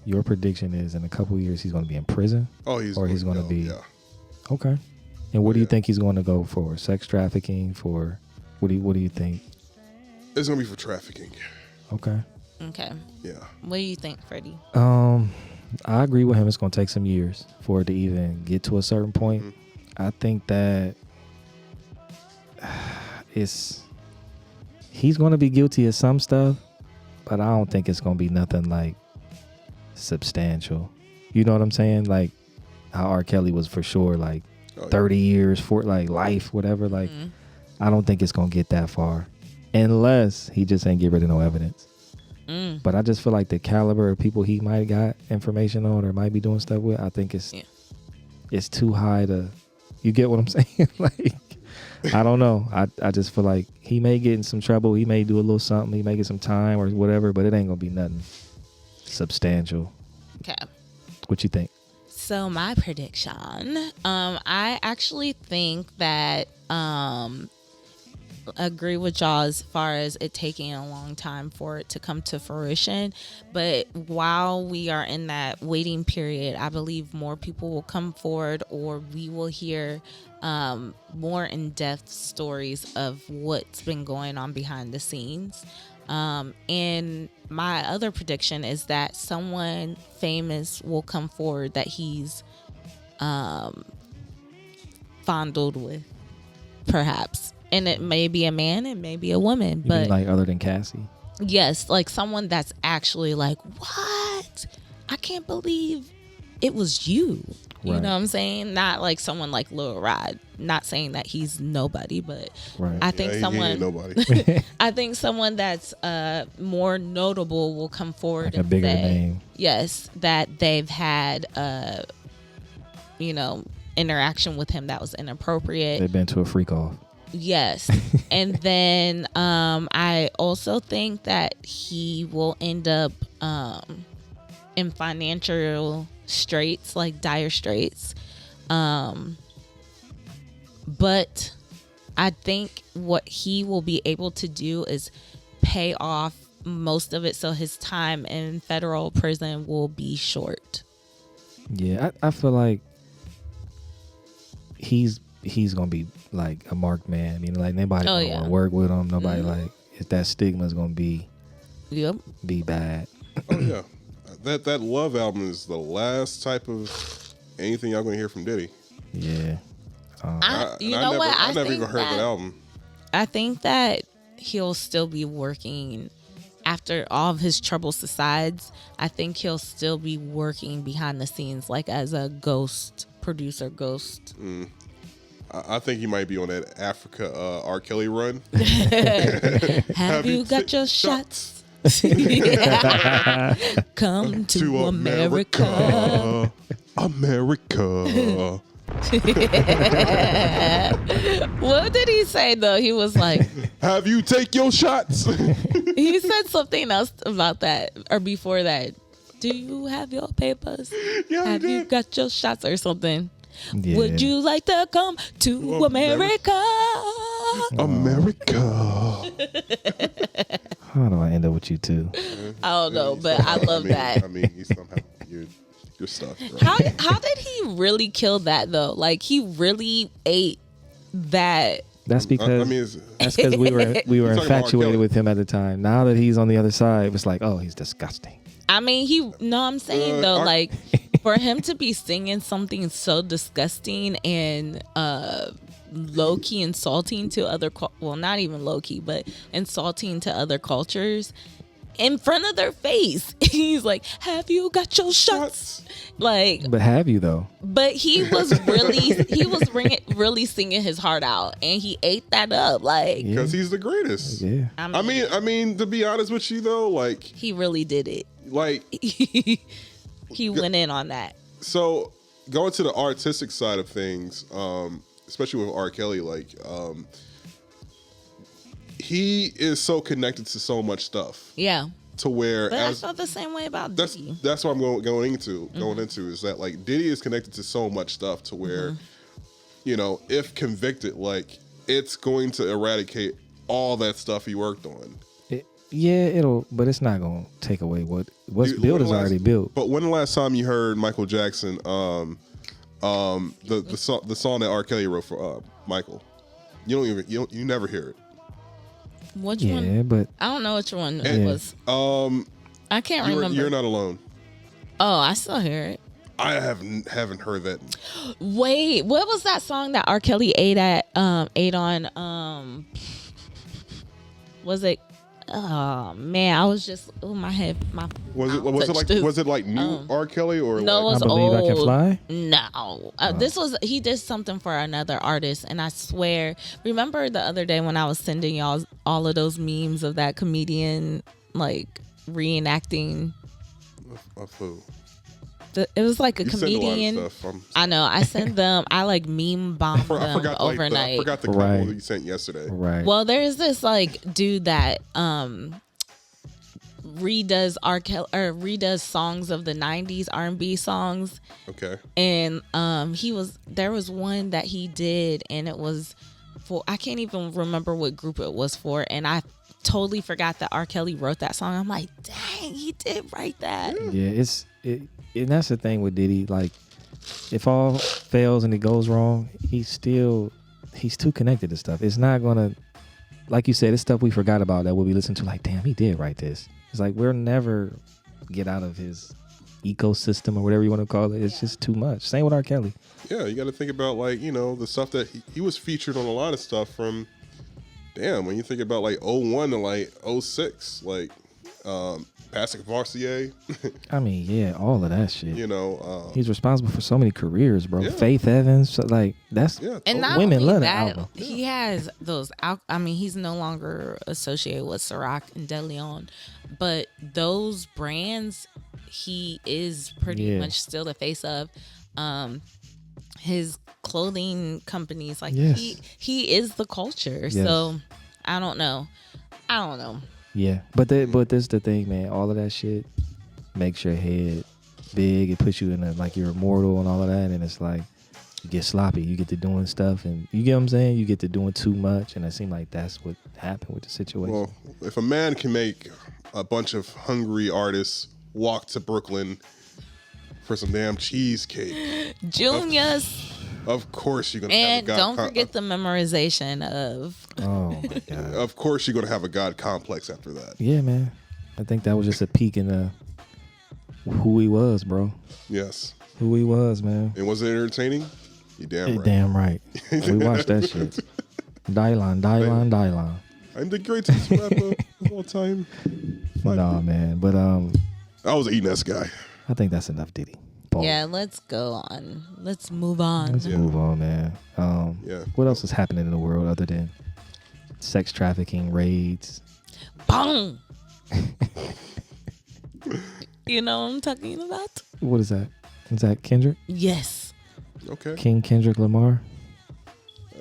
your prediction is in a couple years he's going to be in prison. Oh, he's going to be. Yeah. Okay. And what do you think he's going to go for? Sex trafficking? For what do you think? It's going to be for trafficking. Okay. Yeah. What do you think, Freddie? I agree with him. It's going to take some years for it to even get to a certain point. Mm-hmm. I think that he's going to be guilty of some stuff, but I don't think it's going to be nothing like substantial. You know what I'm saying? Like how R. Kelly was for sure, like 30 years for like life, whatever. Like, I don't think it's going to get that far unless he just ain't get rid of no evidence. But I just feel like the caliber of people he might got information on or might be doing stuff with, I think it's too high to, you get what I'm saying? Like, I don't know. I just feel like he may get in some trouble. He may do a little something. He may get some time or whatever, but it ain't going to be nothing substantial. Okay. What you think? So my prediction, I actually think that agree with y'all as far as it taking a long time for it to come to fruition. But while we are in that waiting period, I believe more people will come forward, or we will hear more in-depth stories of what's been going on behind the scenes. And my other prediction is that someone famous will come forward that he's fondled with, perhaps. And it may be a man, it may be a woman. You but mean like other than Cassie? Yes, like someone that's actually like, what? I can't believe it was you. You Right. know what I'm saying? Not like someone like Lil Rod. Not saying that he's nobody, but Right. I think He someone ain't nobody. I think someone that's more notable will come forward Like a and bigger say, name. yes, that they've had interaction with him that was inappropriate. They've been to a freak off. Yes. And then I also think that he will end up in financial straits, like dire straits. But I think what he will be able to do is pay off most of it, so his time in federal prison will be short. Yeah, I feel like he's gonna be like a marked man. You know, like nobody gonna want to work with him. Nobody like if that stigma is gonna be bad. Oh yeah, that Love album is the last type of anything y'all gonna hear from Diddy. Yeah. I never even heard that album. I think that he'll still be working after all of his troubles asides. I think he'll still be working behind the scenes, like as a ghost producer. I think he might be on that Africa R. Kelly run. Have you got your shots? Come to America. America. What did he say though? He was like, have you take your shots? he said something else about that or before that. Do you have your papers? Yeah, have you got your shots or something? Yeah. Would you like to come to America? America. How do I end up with you two? I don't know, but I love that. I mean, he's somehow you're stuck. Bro. How did he really kill that though? Like he really ate that. That's because I mean, that's because we were You're talking about R. infatuated Kelly. with him at the time. Now that he's on the other side, it's like, oh, he's disgusting. I mean, I'm saying though, like for him to be singing something so disgusting and low key insulting to other, not even low key, but insulting to other cultures in front of their face. He's like, "Have you got your shots?" Like, But have you though? but he was really singing his heart out, and he ate that up. Like, Because he's the greatest. Yeah. I mean, to be honest with you though, like he really did it. He went in on that. So going to the artistic side of things, especially with R. Kelly, like he is so connected to so much stuff. Yeah. To where But I felt the same way about Diddy. that's what I'm going into is that like Diddy is connected to so much stuff to where if convicted, like it's going to eradicate all that stuff he worked on. But it's not gonna take away what's built is already built. But when the last time you heard Michael Jackson, the song that R. Kelly wrote for Michael, you never hear it. Which one? But I don't know which one it was. I can't remember. You're Not Alone. Oh, I still hear it. I haven't heard that. Wait, what was that song that R. Kelly ate on? Was it? Oh man, I was just my head. Was it like new R. Kelly or no? like, It was I Believe old. I Can Fly? No, he did something for another artist, and I swear. Remember the other day when I was sending y'all all of those memes of that comedian like reenacting? Of who? It was like a You comedian. send a lot of stuff. I know. I sent them. I like meme bombed them overnight. I forgot the couple that you sent yesterday. Right. Well, there's this like dude that redoes songs of the 90s R&B songs. Okay. And there was one that he did, and it was for, I can't even remember what group it was for, and I totally forgot that R. Kelly wrote that song. I'm like, dang, he did write that. Yeah, and that's the thing with Diddy. Like, if all fails and it goes wrong, he's too connected to stuff. It's not gonna, like you said, it's stuff we forgot about that we'll be listening to. Like, damn, he did write this. It's like we'll never get out of his ecosystem or whatever you want to call it. It's just too much. Same with R. Kelly. Yeah, you got to think about like the stuff that he was featured on a lot of stuff from. Damn, when you think about like 01 to like 06, like Patrick Varsity. I mean, yeah, all of that shit. You know, he's responsible for so many careers, bro. Yeah. Faith Evans, so like that's yeah, And not Women only love the that, album. he has those. I mean, he's no longer associated with Ciroc and De Leon, but those brands, he is pretty much still the face of. His clothing companies, like he is the culture. Yes. So I don't know. Yeah, but this the thing, man. All of that shit makes your head big. It puts you in like you're immortal and all of that, and it's like you get sloppy. You get to doing stuff, and you get what I'm saying. You get to doing too much, and it seemed like that's what happened with the situation. Well, if a man can make a bunch of hungry artists walk to Brooklyn for some damn cheesecake, Juniors. of course you're gonna And have a don't forget the memorization of. Oh my god. Of course you're gonna have a god complex after that. Yeah, man. I think that was just a peek in who he was, bro. Yes. Who he was, man. And was it entertaining? You damn right. Damn right. We watched that shit. Dylan. I'm the greatest rapper of all time. Nah, man. But I was eating that guy. I think that's enough, Diddy. Paul. Yeah, let's go on. Let's move on. Let's move on, man. Yeah. What else is happening in the world other than sex trafficking, raids? Boom. You know what I'm talking about? What is that? Is that Kendrick? Yes. Okay. King Kendrick Lamar?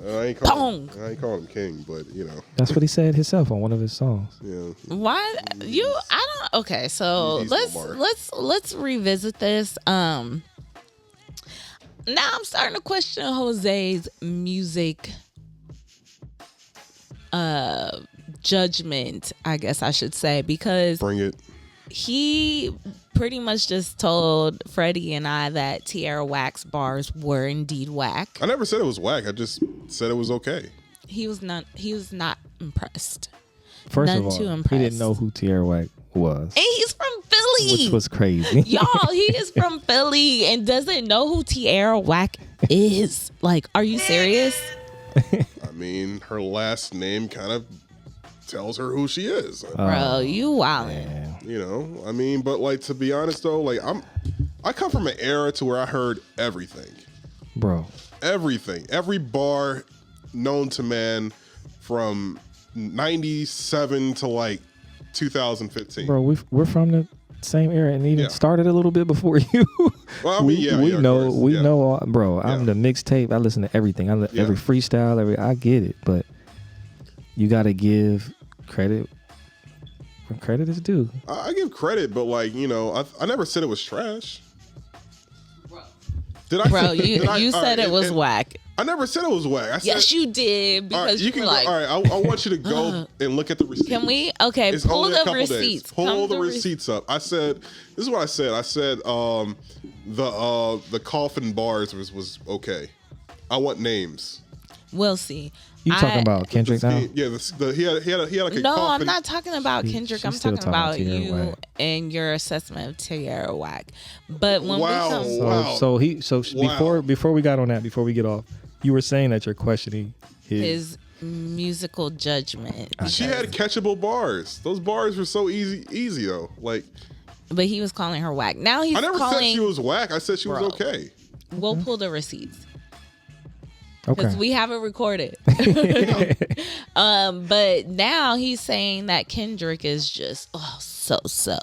I ain't calling him king, but you know. That's what he said himself on one of his songs. Yeah. Why you? I don't. Okay, so He's Lamar. let's revisit this. Now I'm starting to question Jose's music judgment, I guess I should say, because Bring it. he pretty much just told Freddie and I that Tierra Whack's bars were indeed whack. I never said it was whack. I just said it was okay. He was not impressed. First None of all, too he impressed. didn't know who Tierra Whack was, And he's from Philly. which was crazy. Y'all, he is from Philly and doesn't know who Tierra Whack is. Like, are you serious? I mean, her last name kind of tells her who she is. Bro, you wildin'. Man. You know, I mean, but like to be honest though, like I come from an era to where I heard everything. Bro. Everything. Every bar known to man from 97 to like 2015. Bro, we're from the same era and even started a little bit before you. Well, I mean, we know all, bro. Yeah. I'm the mixtape. I listen to everything. Every freestyle, I get it, but you got to give credit where credit is due. I give credit, but like, you know, I never said it was trash. Did I? Bro, you said it was whack. I never said it was whack. I said, Yes, you did, all right, because you can were go, like, all right, I want you to go and look at the receipts. can we? Okay, It's pull only a the couple receipts. days. Pull Come the receipts up. I said, this is what I said. I said the coffin bars was okay. I want names. We'll see. You talking about Kendrick now? Yeah, he had like a No, coffin. I'm not talking about Kendrick. I'm she's still talking about talking you Tierra Whack. and your assessment of Tierra Whack. But when Wow. we come, Wow. Before we got on that, before we get off, you were saying that you're questioning his musical judgment, She had catchable bars. Those bars were so easy though. Like, but he was calling her whack. Now he's I never calling. said she was whack. I said she was Bro. okay. We'll pull the receipts. Okay. Because we have it recorded. But now he's saying that Kendrick is just so.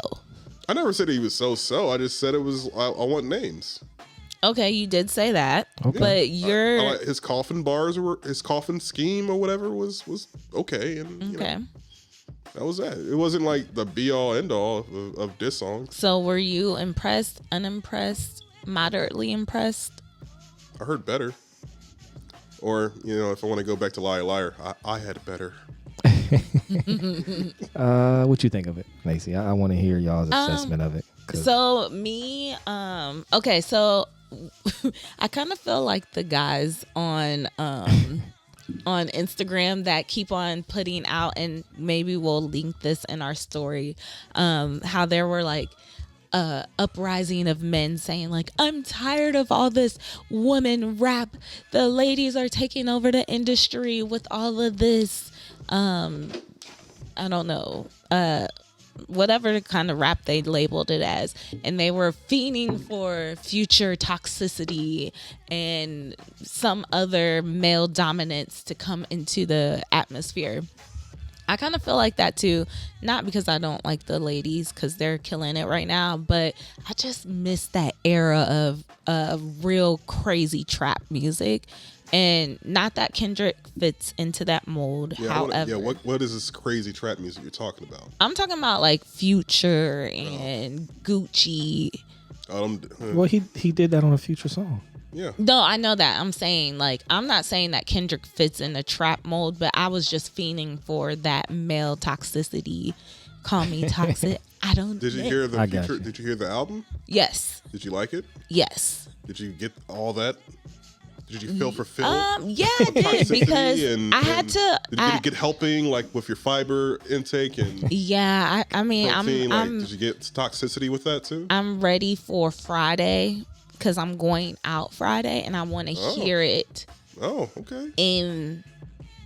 I never said he was so. I just said it was. I want names. Okay, you did say that, Okay. but you're I like his coffin bars were his coffin scheme or whatever was okay, and you okay. know, that was that. It wasn't like the be all end all of diss songs. So were you impressed, unimpressed, moderately impressed? I heard better. Or, you know, if I want to go back to Liar Liar, I had better. What you think of it, Lacey? I want to hear y'all's assessment of it. So me, okay, so I kind of feel like the guys on Instagram that keep on putting out, and maybe we'll link this in our story, how there were like uprising of men saying like, I'm tired of all this woman rap. The ladies are taking over the industry with all of this, I don't know, whatever kind of rap they labeled it as, and they were fiending for future toxicity and some other male dominance to come into the atmosphere. I kind of feel like that too, not because I don't like the ladies because they're killing it right now, but I just miss that era of real crazy trap music. And not that Kendrick fits into that mold. Yeah, however, what is this crazy trap music you're talking about? I'm talking about like Future and Gucci. Well, he did that on a Future song. Yeah. No, I know that. I'm saying, like, I'm not saying that Kendrick fits in the trap mold, but I was just fiending for that male toxicity. Call me toxic. I don't. Did you hear the Future? Did you hear the album? Yes. Did you like it? Yes. Did you get all that? Did you feel fulfilled? Yeah, I did because I had to. Did you get helping like with your fiber intake and? Yeah, I mean, protein, did you get toxicity with that too? I'm ready for Friday because I'm going out Friday and I want to hear it. Oh, okay. In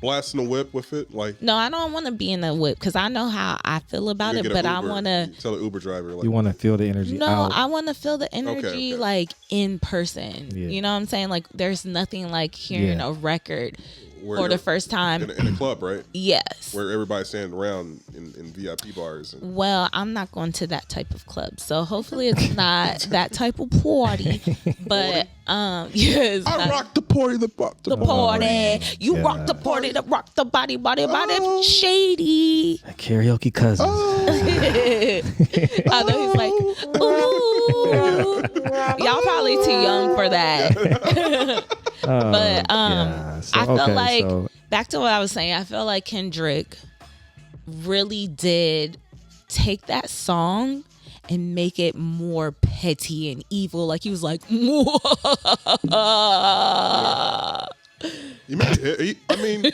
blasting the whip with it, like no, I don't want to be in the whip because I know how I feel about it, but I want to tell the Uber driver like you want to feel the energy. No, out. I want to feel the energy okay. like in person. Yeah. You know what I'm saying? Like there's nothing like hearing a record for the first time in a club, right? Yes, where everybody's standing around in VIP bars. Well, I'm not going to that type of club, so hopefully it's not that type of party. But yes, I rock the party, the party. You rock the party, the rock the body, shady. Karaoke cousins. I know he's like, ooh, y'all probably too young for that. But I feel like back to what I was saying. I feel like Kendrick really did take that song and make it more petty and evil. Like he was like, you I mean,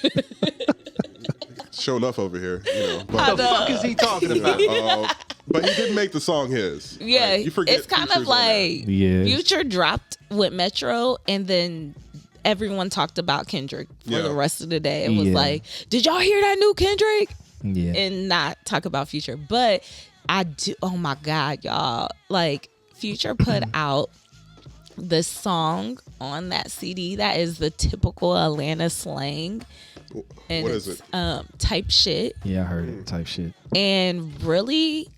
show enough over here, you know. But, what the fuck is he talking about? But he did make the song his. Yeah, like, you forget it's kind of like Future dropped with Metro, and then everyone talked about Kendrick for the rest of the day. It was like, did y'all hear that new Kendrick? Yeah. And not talk about Future. But I do, oh my God, y'all. Like, Future put out this song on that CD that is the typical Atlanta slang. And what is it? Type shit. Yeah, I heard it. Type shit. And really,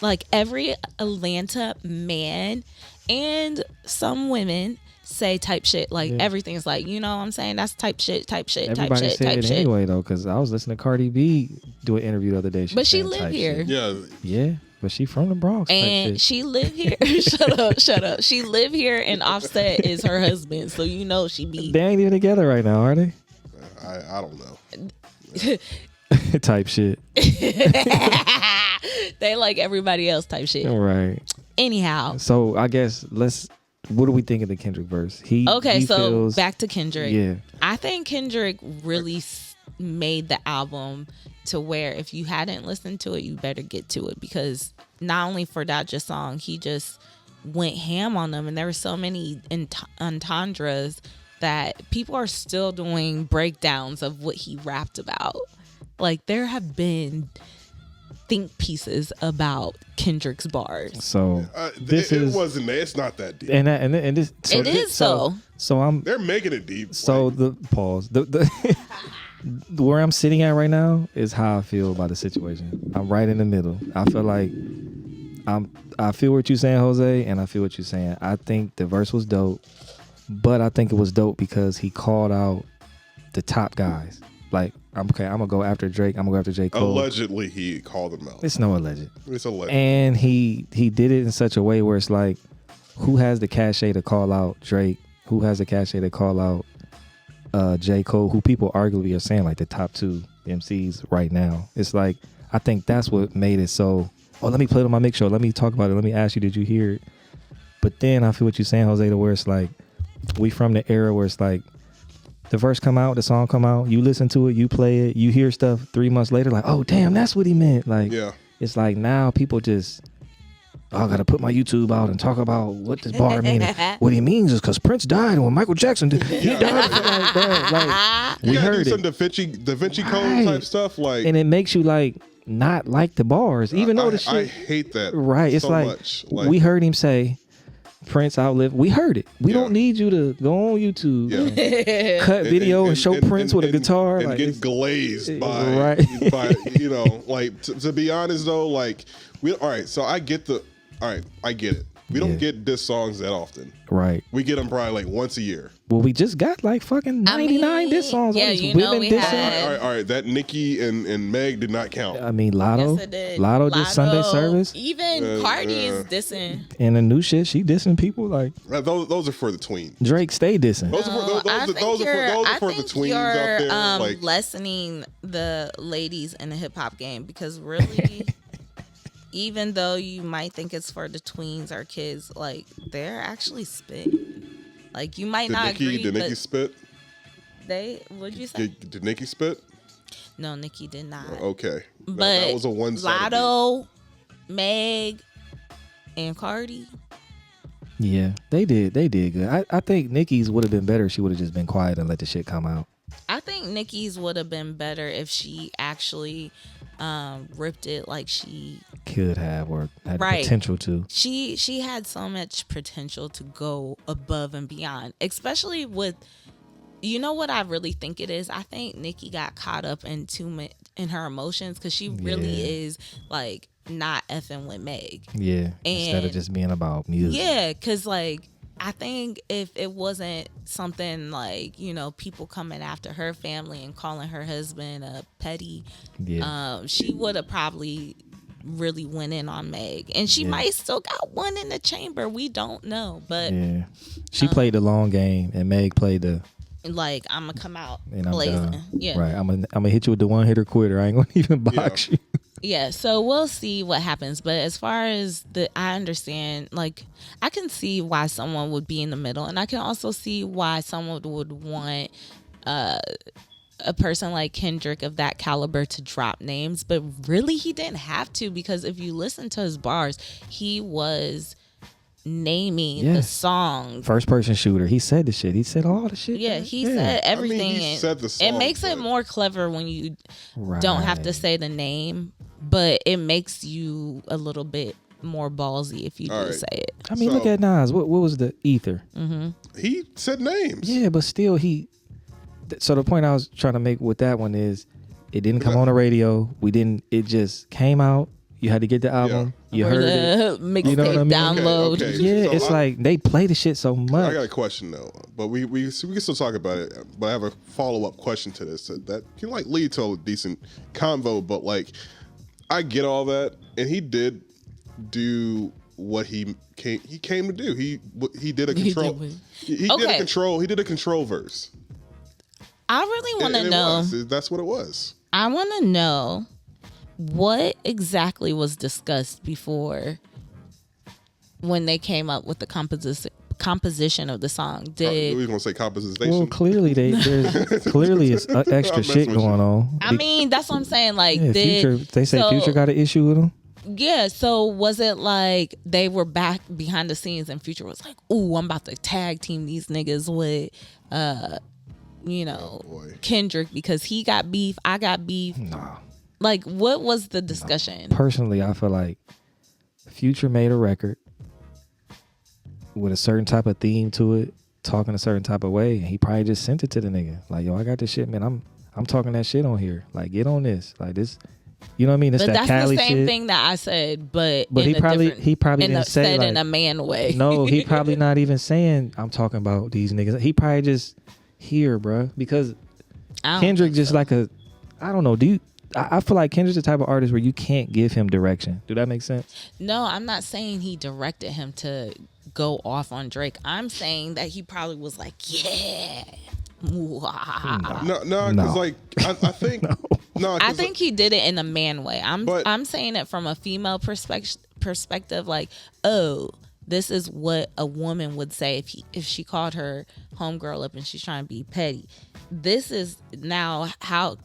like every Atlanta man and some women say type shit. Like everything's like, you know what I'm saying? That's type shit. Everybody said it anyway though, because I was listening to Cardi B do an interview the other day. But she lived here. Shit. Yeah. But she from the Bronx. And she lived here. Shut up. She lived here and Offset is her husband. So you know she be. They ain't even together right now, are they? I don't know. Type shit. They like everybody else type shit. Right. Anyhow. So I guess what do we think of the Kendrick verse? So feels, back to Kendrick. Yeah. I think Kendrick really made the album to where if you hadn't listened to it, you better get to it, because not only for that just song, he just went ham on them, and there were so many entendres that people are still doing breakdowns of what he rapped about. Like there have been think pieces about Kendrick's bars. So it's not that deep. And this it is so they're making it deep. So like, the pause. The where I'm sitting at right now is how I feel about the situation. I'm right in the middle. I feel like I feel what you're saying, Jose, and I feel what you're saying. I think the verse was dope, but I think it was dope because he called out the top guys. Like, I'm gonna go after Drake. I'm gonna go after J. Cole. Allegedly, he called them out. It's no alleged. It's alleged. And he did it in such a way where it's like, who has the cachet to call out Drake? Who has the cachet to call out J. Cole? Who people arguably are saying like the top two MCs right now. It's like, I think that's what made it so, let me play it on my mix show. Let me talk about it. Let me ask you, did you hear it? But then I feel what you're saying, Jose, to where it's like, we from the era where it's like, the verse come out, the song come out, you listen to it, you play it, you hear stuff 3 months later, like, oh damn, that's what he meant. Like, it's like now people just I got to put my YouTube out and talk about what this bar means. What he means is because Prince died when Michael Jackson did. He died. Like, bro, like, we heard some it. Da Vinci Code type stuff, like, and it makes you like not like the bars, even though the shit. I hate that. Right, it's so like, much. Like, we heard him say, Prince outlived. We heard it. We don't need you to go on YouTube, cut video and show Prince with a guitar and like, get glazed by, right. by like to be honest though, like all right. So I get it. We don't get diss songs that often. Right. We get them probably like once a year. Well, we just got like fucking 99 diss songs. Yeah, you know we had. All right. That Nicki and Meg did not count. I mean, Lotto. Yes, it did. Lotto did Sunday Service. Even Cardi is dissing. And the new shit, she dissing people like. Those are for the tweens. Drake stay dissing. Those are for the tweens out there. Like, lessening the ladies in the hip hop game, because really. Even though you might think it's for the tweens or kids, like, they're actually spitting. Like, you might not agree, Did Nicki spit? What'd you say? Did Nicki spit? No, Nicki did not. Okay. But that was a one-sided Lotto, Meg, and Cardi. Yeah, they did good. I think Nicki's would have been better if she would have just been quiet and let the shit come out. I think Nicki's would have been better if she actually ripped it like she could have, or had the potential to. She had so much potential to go above and beyond, especially with, you know what I really think it is? I think Nicki got caught up in her emotions, because she really is like not effing with Meg. Yeah, instead of just being about music. Yeah, because like, I think if it wasn't something like, people coming after her family and calling her husband a petty, she would have probably really went in on Meg. And she might still got one in the chamber. We don't know. But she played the long game, and Meg played the, like, I'm going to come out and blazing. Yeah. Right. I'm gonna hit you with the one hitter quitter. I ain't going to even box you. Yeah, so we'll see what happens. But as far as I understand, like, I can see why someone would be in the middle, and I can also see why someone would want a person like Kendrick of that caliber to drop names. But really, he didn't have to, because if you listen to his bars, he was naming the song. First person shooter. He said the shit. He said all the shit. Yeah, he said everything. I mean, he said the song, it makes it more clever when you don't have to say the name, but it makes you a little bit more ballsy if you say it. I mean, look at Nas. What was the ether? Mm-hmm. He said names. Yeah, but still so the point I was trying to make with that one is, it didn't come on the radio. It just came out. You had to get the album. You heard it. You know what I mean? Download. Okay. Yeah, so it's like they play the shit so much. I got a question though, but we can still talk about it. But I have a follow-up question to this that can like lead to a decent convo. But like, I get all that, and he did do what he came to do. He did a control. He did a control verse. I really want to know. That's what it was. I want to know what exactly was discussed before, when they came up with the composition of the song. We were gonna say composition. Well, clearly there's clearly it's extra shit going on. I mean, that's what I'm saying. Like, Future got an issue with him. Yeah, so was it like they were back behind the scenes and Future was like, "Ooh, I'm about to tag team these niggas with Kendrick, because he got beef, I got beef." Nah. Like, what was the discussion? Personally, I feel like Future made a record with a certain type of theme to it, talking a certain type of way, and he probably just sent it to the nigga. Like, yo, I got this shit, man. I'm talking that shit on here. Like, get on this. Like this. You know what I mean? It's but that that's Cali the same shit. thing that I said, but he probably didn't say said like, in a man way. No, he probably not even saying I'm talking about these niggas. He probably just here, bro, because Kendrick just like a, I don't know. I feel like Kendrick's the type of artist where you can't give him direction. Do that make sense? No, I'm not saying he directed him to go off on Drake. I'm saying that he probably was like, yeah. No, because like I think I think he did it in a man way. I'm saying it from a female perspective. Like, oh, this is what a woman would say if she called her homegirl up and she's trying to be petty. This is now how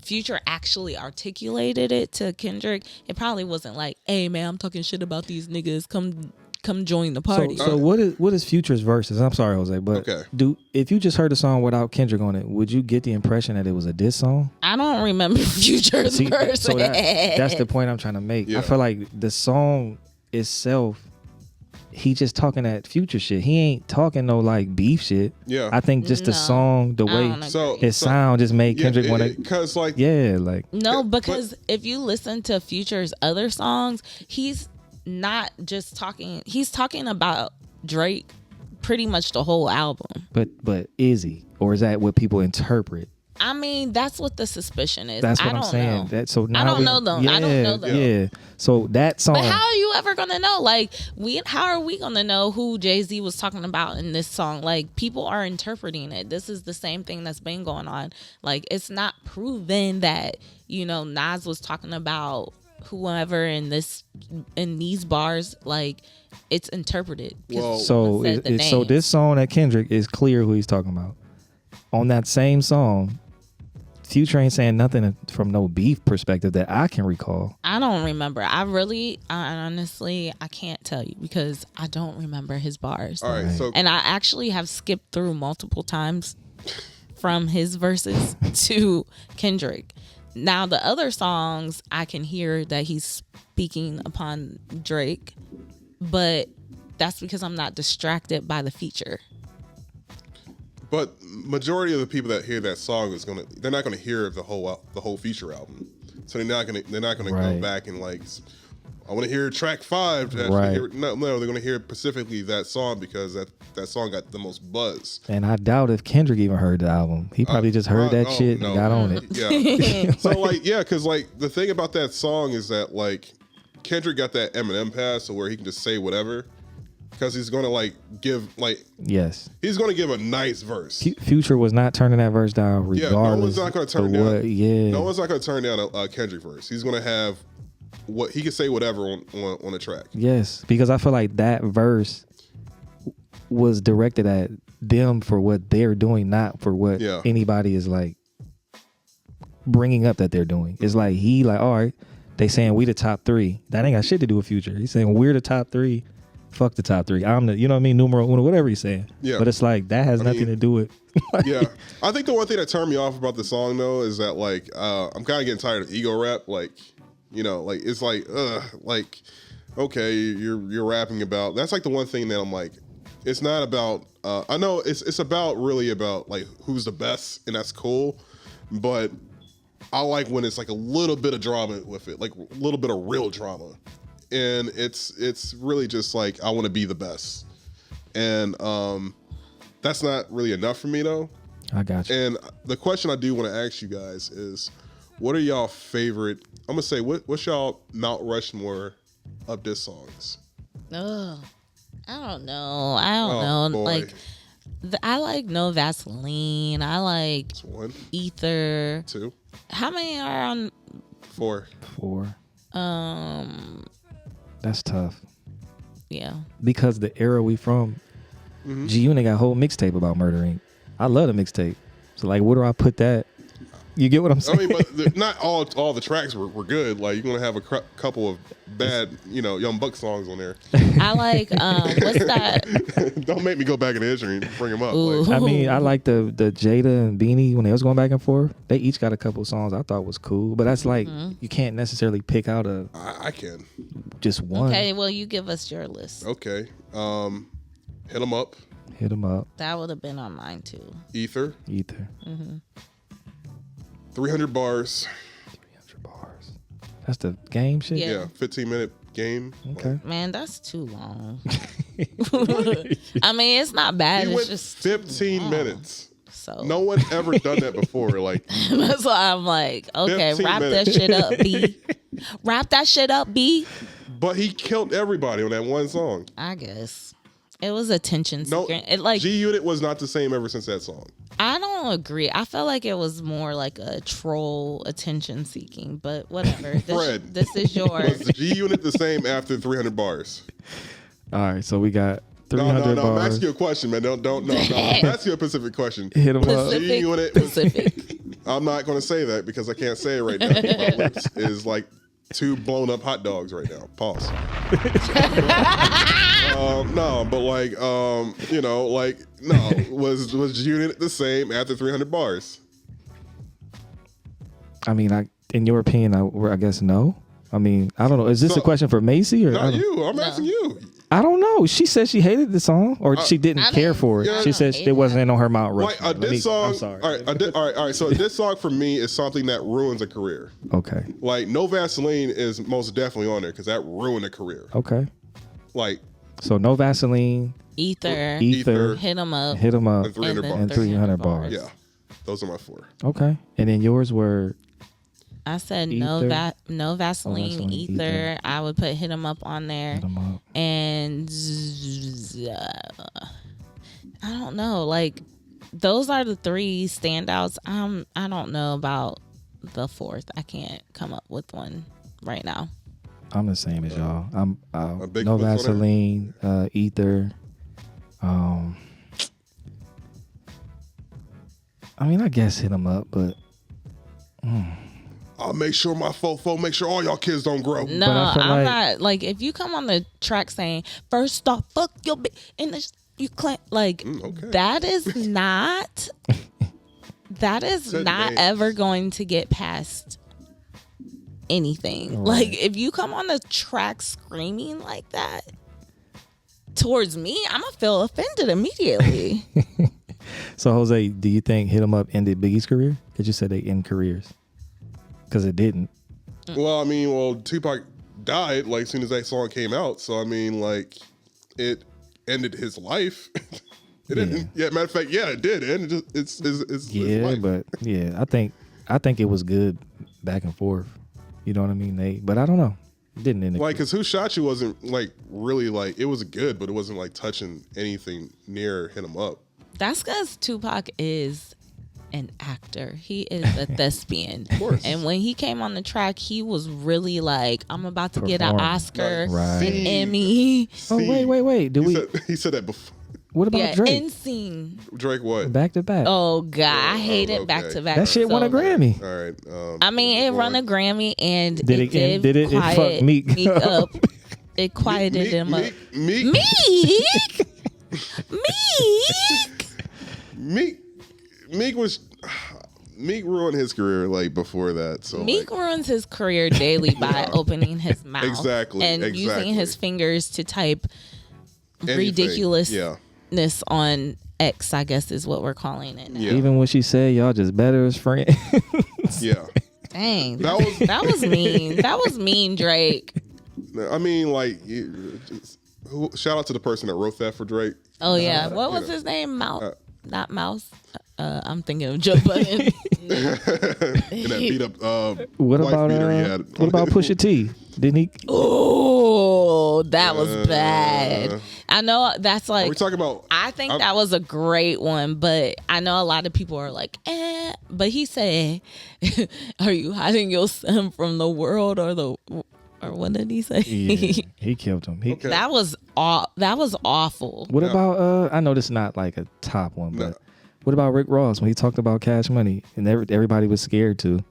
Future actually articulated it to Kendrick, it probably wasn't like, "Hey man, I'm talking shit about these niggas. Come join the party." So what is Future's verses? I'm sorry, Jose, but if you just heard the song without Kendrick on it, would you get the impression that it was a diss song? I don't remember Future's verse. So that's the point I'm trying to make. I feel like the song itself, he just talking that Future shit. He ain't talking no like beef shit. Yeah. I think just the song, the way his sound just made Kendrick want to. Because like no, because if you listen to Future's other songs, he's not just talking. He's talking about Drake pretty much the whole album. But is he, or is that what people interpret? I mean, that's what the suspicion is. That's what I'm saying. Know. So now I don't know them. I don't know them. Yeah. So that song. But how are you ever gonna know? Like, how are we gonna know who Jay-Z was talking about in this song? Like, people are interpreting it. This is the same thing that's been going on. Like, it's not proven that Nas was talking about whoever in these bars. Like, it's interpreted. Well, so this song at Kendrick is clear who he's talking about. On that same song, Future ain't saying nothing from no beef perspective that I can recall. I don't remember. I honestly, I can't tell you because I don't remember his bars. All right, and I actually have skipped through multiple times from his verses to Kendrick. Now the other songs, I can hear that he's speaking upon Drake, but that's because I'm not distracted by the feature. But majority of the people that hear that song they're not gonna hear the whole Future album, so they're not gonna go back and like, I want to hear track 5. No, they're gonna hear specifically that song because that song got the most buzz. And I doubt if Kendrick even heard the album. He probably just heard that shit and got on it. Yeah. So because the thing about that song is that like Kendrick got that Eminem pass, so where he can just say whatever. Because he's going to give he's going to give a nice verse. Future was not turning that verse down regardless. No one's not going to turn down. No one's not going to turn down a Kendrick verse. He's going to have he can say whatever on the track. Yes, because I feel like that verse was directed at them for what they're doing, not for what anybody is like bringing up that they're doing. It's like all right, they saying we the top 3. That ain't got shit to do with Future. He's saying we're the top 3. Fuck the top 3. I'm the, you know what I mean, numero uno, whatever he's saying. Yeah. But it's like that has nothing to do with. Yeah. I think the one thing that turned me off about the song though is that like I'm kind of getting tired of ego rap. Like, like it's like okay, you're rapping about. That's like the one thing that I'm like, it's not about. I know it's about really about like who's the best, and that's cool, but I like when it's like a little bit of drama with it, like a little bit of real drama. And it's really just like, I want to be the best. And that's not really enough for me though. I got you. And the question I do want to ask you guys is, what are y'all favorite, I'm gonna say, what's y'all Mount Rushmore of diss songs? Oh, I don't know. Boy. Like I like No Vaseline. I like That's 1. Ether. 2. How many are on? 4. That's tough. Yeah. Because the era we from, G-Unit got a whole mixtape about Murder Inc. I love the mixtape. So like, where do I put that? You get what I'm saying? I mean, but not all the tracks were good. Like, you're gonna have a couple of bad, Young Buck songs on there. I like what's that? Don't make me go back in the history and bring them up. Like, I mean, I like the Jada and Beanie when they was going back and forth. They each got a couple of songs I thought was cool, but that's like you can't necessarily pick out I can just one. Okay, well you give us your list. Okay, Hit 'em up. Hit 'em up. That would have been on mine too. Ether. 300 bars. 300 bars. That's the game shit? Yeah, 15-minute game. Okay. Man, that's too long. I mean, it's not bad. He it's went just 15 minutes. So no one ever done that before. Like that's why I'm like, okay, wrap that shit up, B. Wrap that shit up, B. But he killed everybody on that one song. I guess. It was attention seeking. G-Unit was not the same ever since that song. I don't agree. I felt like it was more like a troll attention seeking, but whatever. Fred, this is your. Was the G-Unit the same after 300 bars? All right, so we got 300 no, bars. I'm asking you a question, man. Don't. I'm asking you a specific question. Hit 'em up. Pacific. I'm not going to say that because I can't say it right now. My lips is like 2 blown up hot dogs right now. Pause. No, but like, you know, like, no, was unit the same after 300 bars? I mean, in your opinion, I guess no. I mean, I don't know. Is this a question for Macy or not you? I'm asking you. I don't know. She said she hated the song, or she didn't care for it. Yeah, she said it wasn't on her Mount Rushmore. Like a diss song. I'm sorry. All right. So a diss song for me is something that ruins a career. Okay. Like No Vaseline is most definitely on there because that ruined a career. Okay. Like. So No Vaseline. Ether. Hit 'em up. And 300 bars. Yeah. Those are my 4. Okay. And then yours were. I said no Vaseline, Ether. I would put Hit 'em Up on there. Hit 'em up. And I don't know. Like, those are the 3 standouts. I don't know about the 4th. I can't come up with one right now. I'm the same as y'all. I'm big No Vaseline, Ether. I mean, I guess Hit 'em Up, but. I'll make sure my fofo, make sure all y'all kids don't grow. No, I'm not. Like, if you come on the track saying, first off, fuck your bitch, and you claim, like, okay. that is not, ever going to get past anything. Right. Like, if you come on the track screaming like that towards me, I'm going to feel offended immediately. So, Jose, do you think Hit 'em Up ended Biggie's career? Because you said they end careers. Because it didn't. Well, I mean, Tupac died like as soon as that song came out. So I mean, like, it ended his life. It didn't. Yeah, matter of fact, yeah, it did. It ended it's yeah, life. but yeah, I think it was good back and forth. You know what I mean? But I don't know. It didn't end. Like, because Who Shot You wasn't like really like, it was good, but it wasn't like touching anything near Hit 'em Up. That's because Tupac is an actor. He is a thespian. Of course. And when he came on the track, he was really like, I'm about to get an Oscar, Right. an Emmy. Oh, wait. He said that before. What about Drake? Insane. Drake what? Back to back. Oh, God. I hate it back to back. That shit won a Grammy. All right. I mean, it won a Grammy, and did it fuck Meek up. It quieted him up. Meek ruined his career like before that. So Meek ruins his career daily by opening his mouth. Exactly. And using his fingers to type anything. ridiculousness on X, I guess is what we're calling it now. Yeah. Even when she said y'all just better as friends. Yeah. Dang. That was mean. That was mean, Drake. I mean, like, shout out to the person that wrote that for Drake. Oh, yeah. What was his name? Not Mouse. I'm thinking of Joe Budden. In that beat up What wife about beater he had. what about Pusha T? Didn't he? Oh, that was bad. I know that's like. Are we talking about? I think that was a great one, but I know a lot of people are like, eh. But he said, "Are you hiding your son from the world or what did he say?" Yeah, he killed him. Okay. That was awful. What about? I know this is not like a top one, but what about Rick Ross when he talked about Cash Money and everybody was scared to?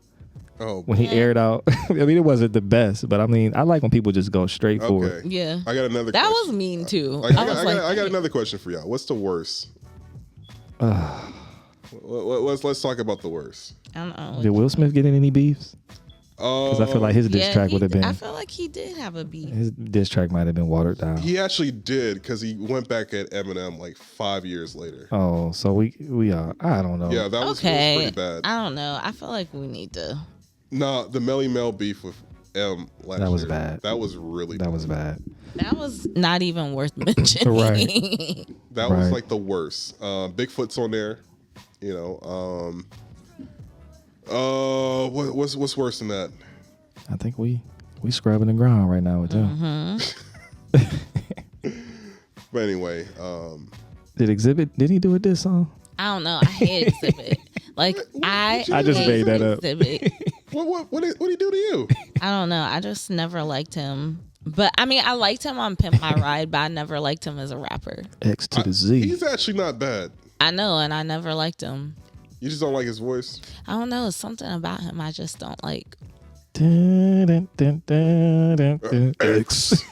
Oh, when he aired out. I mean, it wasn't the best, but I mean, I like when people just go straight for it. Yeah, I got another. That question. was mean too. I got another question for y'all. What's the worst? Let's talk about the worst. I don't know. Did Will Smith get in any beefs? Because I feel like his diss track would have been. I feel like he did have a beef. His diss track might have been watered down. He actually did because he went back at Eminem like 5 years later. Oh, so we are. I don't know. Yeah, that was pretty bad. I don't know. I feel like we need to. Nah, the Melly Mel beef with M last year. That was bad. That was really bad. That was bad. That was not even worth mentioning. Right. That was like the worst. Bigfoot's on there. You know. What's worse than that? I think we scrubbing the ground right now with them. But anyway, did he do a diss song? I don't know. I hate Exhibit. Like I just made that up. Exhibit. What did he do to you? I don't know. I just never liked him. But I mean, I liked him on Pimp My Ride, but I never liked him as a rapper. X to the Z. He's actually not bad. I know, and I never liked him. You just don't like his voice? I don't know. It's something about him I just don't like. X.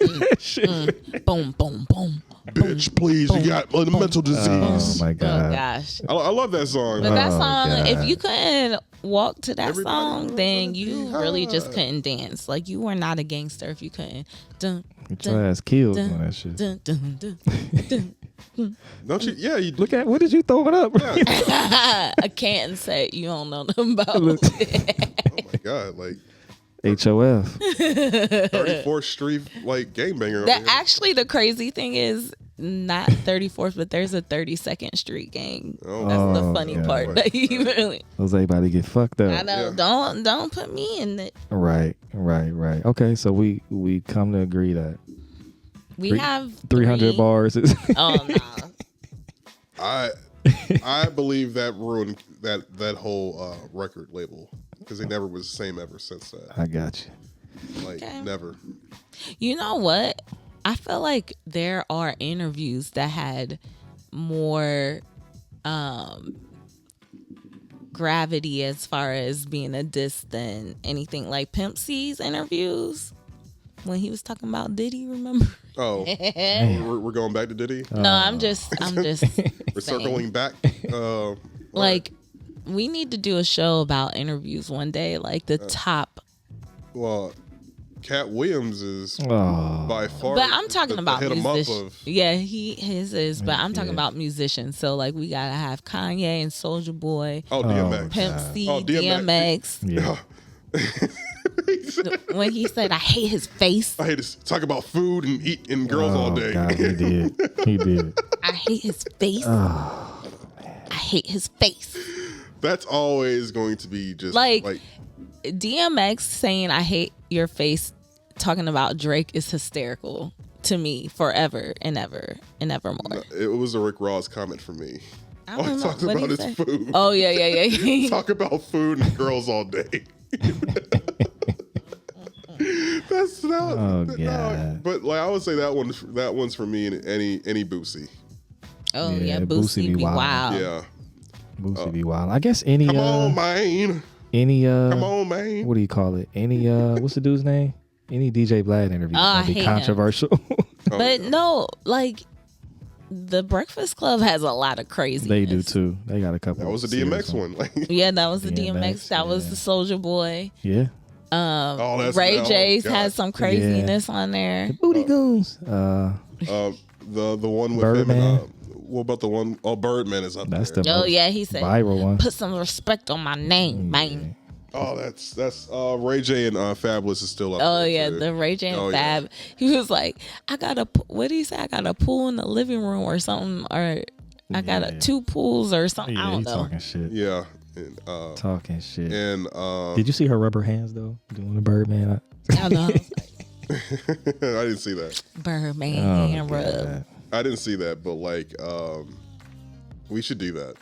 Boom, boom, boom. Bitch, please, you got a mental disease. Oh my Oh god. gosh. I love that song. But that Oh, song, God. if you couldn't walk to that Everybody song, wanna then be you high. really just couldn't dance. Like you were not a gangster if you couldn't. Dun, Get your ass killed dun, doing that shit. dun, dun, dun, dun. Don't you? Yeah, you Look at what did you throw it up? I can't say you don't know nothing about Look. it. Oh my god, like HOF. 34th Street, like gangbanger. That actually, the crazy thing is not 34th, but there's a 32nd Street gang. Oh, That's the Oh, funny God. part. That you really, Those everybody get fucked up. I know. Yeah. Don't put me in it. Right. Okay, so we come to agree that We have 300 bars is Oh no. I believe that ruined that whole record label because they never was the same ever since that. I got you. Like Okay. never. You know what? I feel like there are interviews that had more gravity as far as being a diss than anything. Like Pimp C's interviews when he was talking about Diddy, remember? Oh, we're going back to Diddy. No, I'm just We're saying. circling back. Like we need to do a show about interviews one day, like the top. Well, Cat Williams is Oh. by far. But I'm talking about hit 'em up musicians. of. Yeah, his is. But I'm talking Yeah. about musicians. So like we gotta have Kanye and Soldier Boy, Oh, DMX. Pimp C, Oh, DMX. DMX. Yeah. When he said, "I hate his face. I hate to talk about food and eat and girls all day. God, he did. He did. I hate his face. Oh, I hate his face." That's always going to be just Like DMX saying, "I hate your face," talking about Drake is hysterical to me forever and ever and evermore. it was a Rick Ross comment for me. I All don't he know. talks What'd about he is say? food. Oh yeah. Talk about food and girls all day. That's not. Oh, no, God. but like I would say that one's for me in any Boosie. Oh Yeah, yeah, Boosie Boosie be be wild. wild. Yeah. Boosie be wild. I guess any Come on, man. Come on, man. what do you call it? Any what's the dude's name? Any DJ Vlad interview Oh, I gonna be hate him. controversial. But no, like the Breakfast Club has a lot of crazy. They do too. They got a couple. That was the serious DMX one. Like, Yeah, that was the DMX, DMX. That was yeah. the Soldier Boy. Yeah. oh, that's Ray J's God. has some craziness on there. Booty goons. The one with Birdman. him. And, what about the one? Oh, Birdman is up That's there. the Oh most yeah, he said, viral one. "Put some respect on my name, man." Oh, that's Ray J and Fabulous is still up. Oh there, yeah, too. the Ray J and Oh, yeah. Fab. He was like, "I got a what did he say? I got a pool in the living room or something, or I got Yeah. two pools or something. I Yeah, don't he's know." talking shit. Yeah. And, Talking shit. and Did you see her rubber hands though? Doing the Birdman. I know. I didn't see that. Birdman hand rub. God. I didn't see that, but like, we should do that.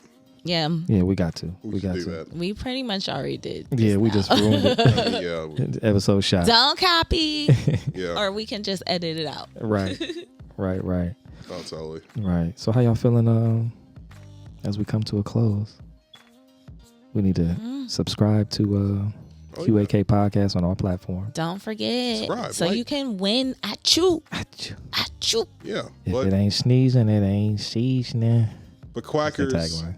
Yeah, Yeah, we got to. We We should got do to. that. we pretty much already did. Yeah, we just ruined it. Yeah, Episode shot. Don't copy, yeah. or we can just edit it out. Right. Right. Oh, totally. Right. So how y'all feeling as we come to a close? We need to subscribe to QAK podcast on our platform. Don't forget, Subscribe, so like. you can win at you. Achoo. At you. Yeah, If but it ain't sneezing, it ain't seasoning. but That's the Quackers, tagline.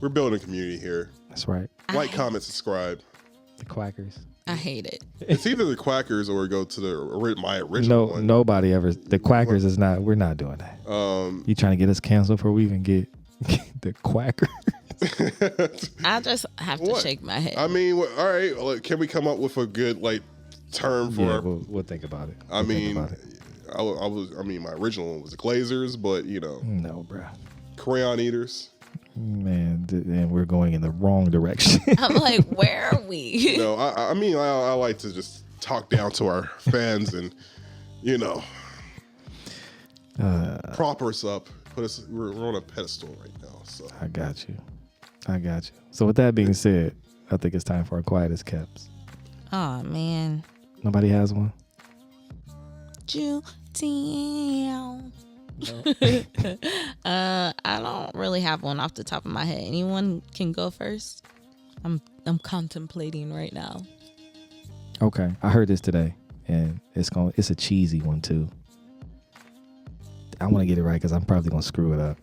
we're building a community here. That's right. Like, comment, subscribe. The Quackers. I hate it. It's either the Quackers or go to my original No, one. nobody ever. The Quackers is not. We're not doing that. You trying to get us canceled before we even get the Quacker? I just have to What? shake my head. I mean, all right. Like, can we come up with a good like term for? Yeah, we'll think about it. I We'll think mean, about it. I mean, my original one was the Glazers, but you know, No, bro. crayon eaters. Man, and we're going in the wrong direction. I'm like, where are we? No, I mean, I like to just talk down to our fans and you know, prop us up. Put us. We're on a pedestal right now. So I got you. So with that being said, I think it's time for our quietest caps. Oh man. Nobody has one. Ju down. I don't really have one off the top of my head. Anyone can go first. I'm contemplating right now. Okay, I heard this today, and it's a cheesy one too. I want to get it right because I'm probably gonna screw it up.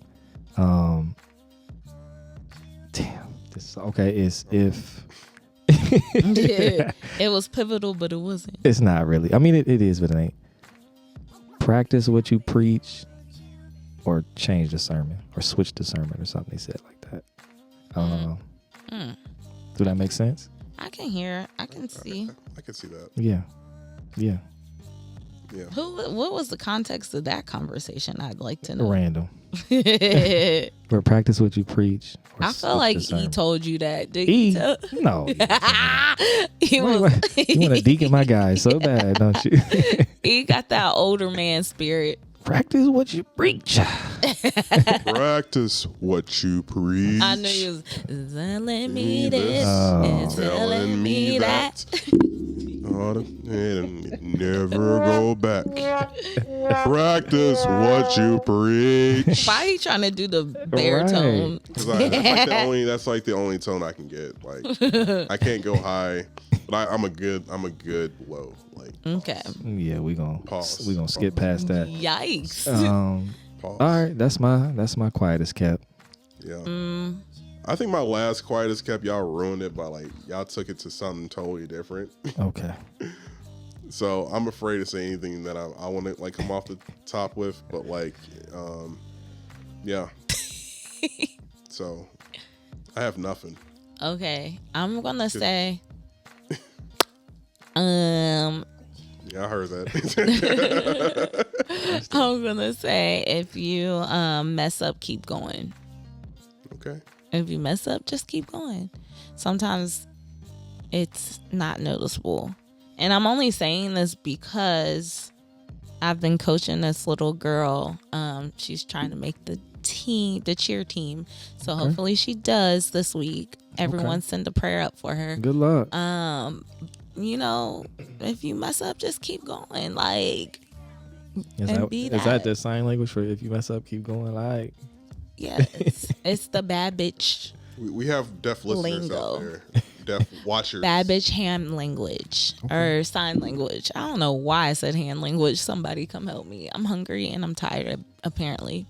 Damn. It's if. Yeah, it was pivotal, but it wasn't. It's not really. I mean, it is, but it ain't. Practice what you preach, or change the sermon, or switch the sermon, or something. They said like that. I don't know. Do that make sense? I can hear. I can see. I can see that. Yeah. What was the context of that conversation? I'd like to know. Random. I But practice what you preach. feel like E told you that. Did E? he tell? No. He was. You want to deacon my guy so bad, don't you? He got that older man spirit. Practice what you preach. Practice what you preach. I knew you was telling me this and telling me that. And never go back. Practice what you preach. Why are you trying to do the baritone? Because that's like the only tone I can get. Like I can't go high, but I'm a good low. Like Okay. Yeah, we gonna skip past that. Yikes. Pause. All right, that's my quietest kept. Yeah. I think my last quietest kept, y'all ruined it by like y'all took it to something totally different. Okay. So I'm afraid to say anything that I want to like come off the top with, but like, yeah. So I have nothing. Okay, I'm gonna say, Yeah, I heard that. I'm gonna say if you mess up, keep going. Okay. If you mess up, just keep going. Sometimes it's not noticeable. And I'm only saying this because I've been coaching this little girl. She's trying to make the cheer team. So hopefully she does this week. Everyone send a prayer up for her. Good luck. You know, if you mess up, just keep going. Like, Is that the sign language for if you mess up, keep going? Like, yeah, it's the bad bitch. We have deaf listeners lingo. out there, deaf watchers. Bad bitch hand language or sign language. I don't know why I said hand language. Somebody come help me. I'm hungry and I'm tired, apparently.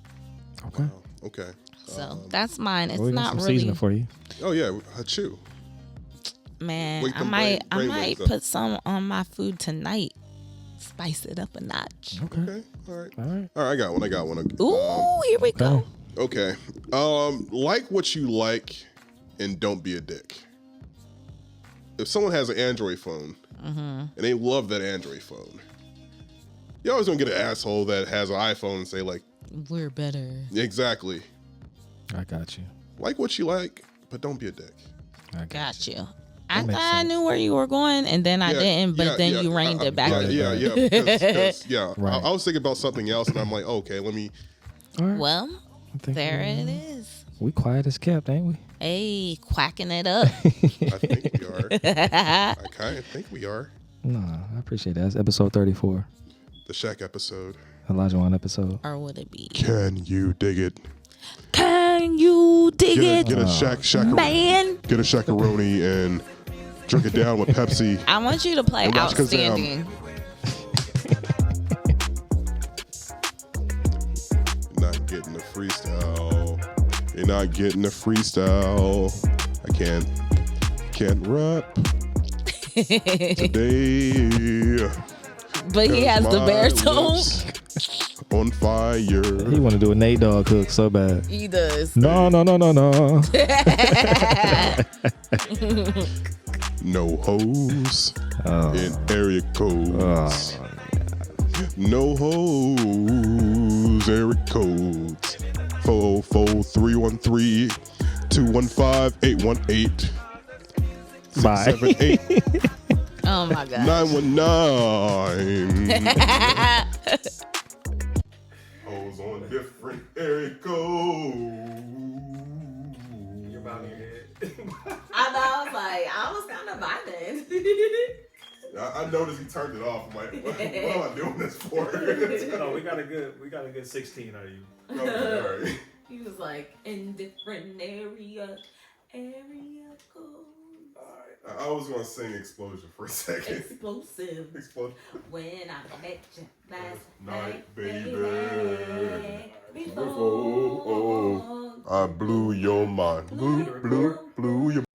okay. Wow. Okay. So that's mine. It's We got not some really. seasoning for you. Oh yeah, Achoo. Man, Wake I them might brain waves up. put some on my food tonight. Spice it up a notch. Okay. All right. All right. All right. I got one. Ooh, here we go. Okay. Like what you like and don't be a dick. If someone has an Android phone and they love that Android phone, you're always gonna get an asshole that has an iPhone and say like, We're better. exactly. I got you. Like what you like, but don't be a dick. I Got you. That I makes thought I sense. knew where you were going, and then I didn't. But then you reined it back. Yeah. Right. I was thinking about something else, and I'm like, okay, let me. All right. Well, I think there it is. We quiet as kept, ain't we? Hey, quacking it up. I think we are. I kind of think we are. No, I appreciate that. It's episode 34. The Shaq episode. Elijah One episode. Or would it be? Can you dig it? Can you dig it? Get a Shaq Man. Get a Shaq-a-roni and drink it down with Pepsi. I want you to play And watch Kazam. Outstanding. You're not getting the freestyle. You're not getting the freestyle. I can't rap today. But he has the My baritone. lips on fire. He want to do a Nate Dogg hook so bad. He does. No. No hoes Oh. in area codes. No hoes, area codes. 404-313 215-818 Bye. 678 Oh my God. 919. Hoes on different area codes. You're about to head. I know. I was like, I was kind of vibing. I noticed he turned it off. I'm like, what am I doing this for? No, we got a good 16 out of you. Okay, all right. He was like, in different area code. I was gonna sing Explosion for a second. Explosive. Explosion. When I met you last Night, baby. Before I blew your mind. Blew your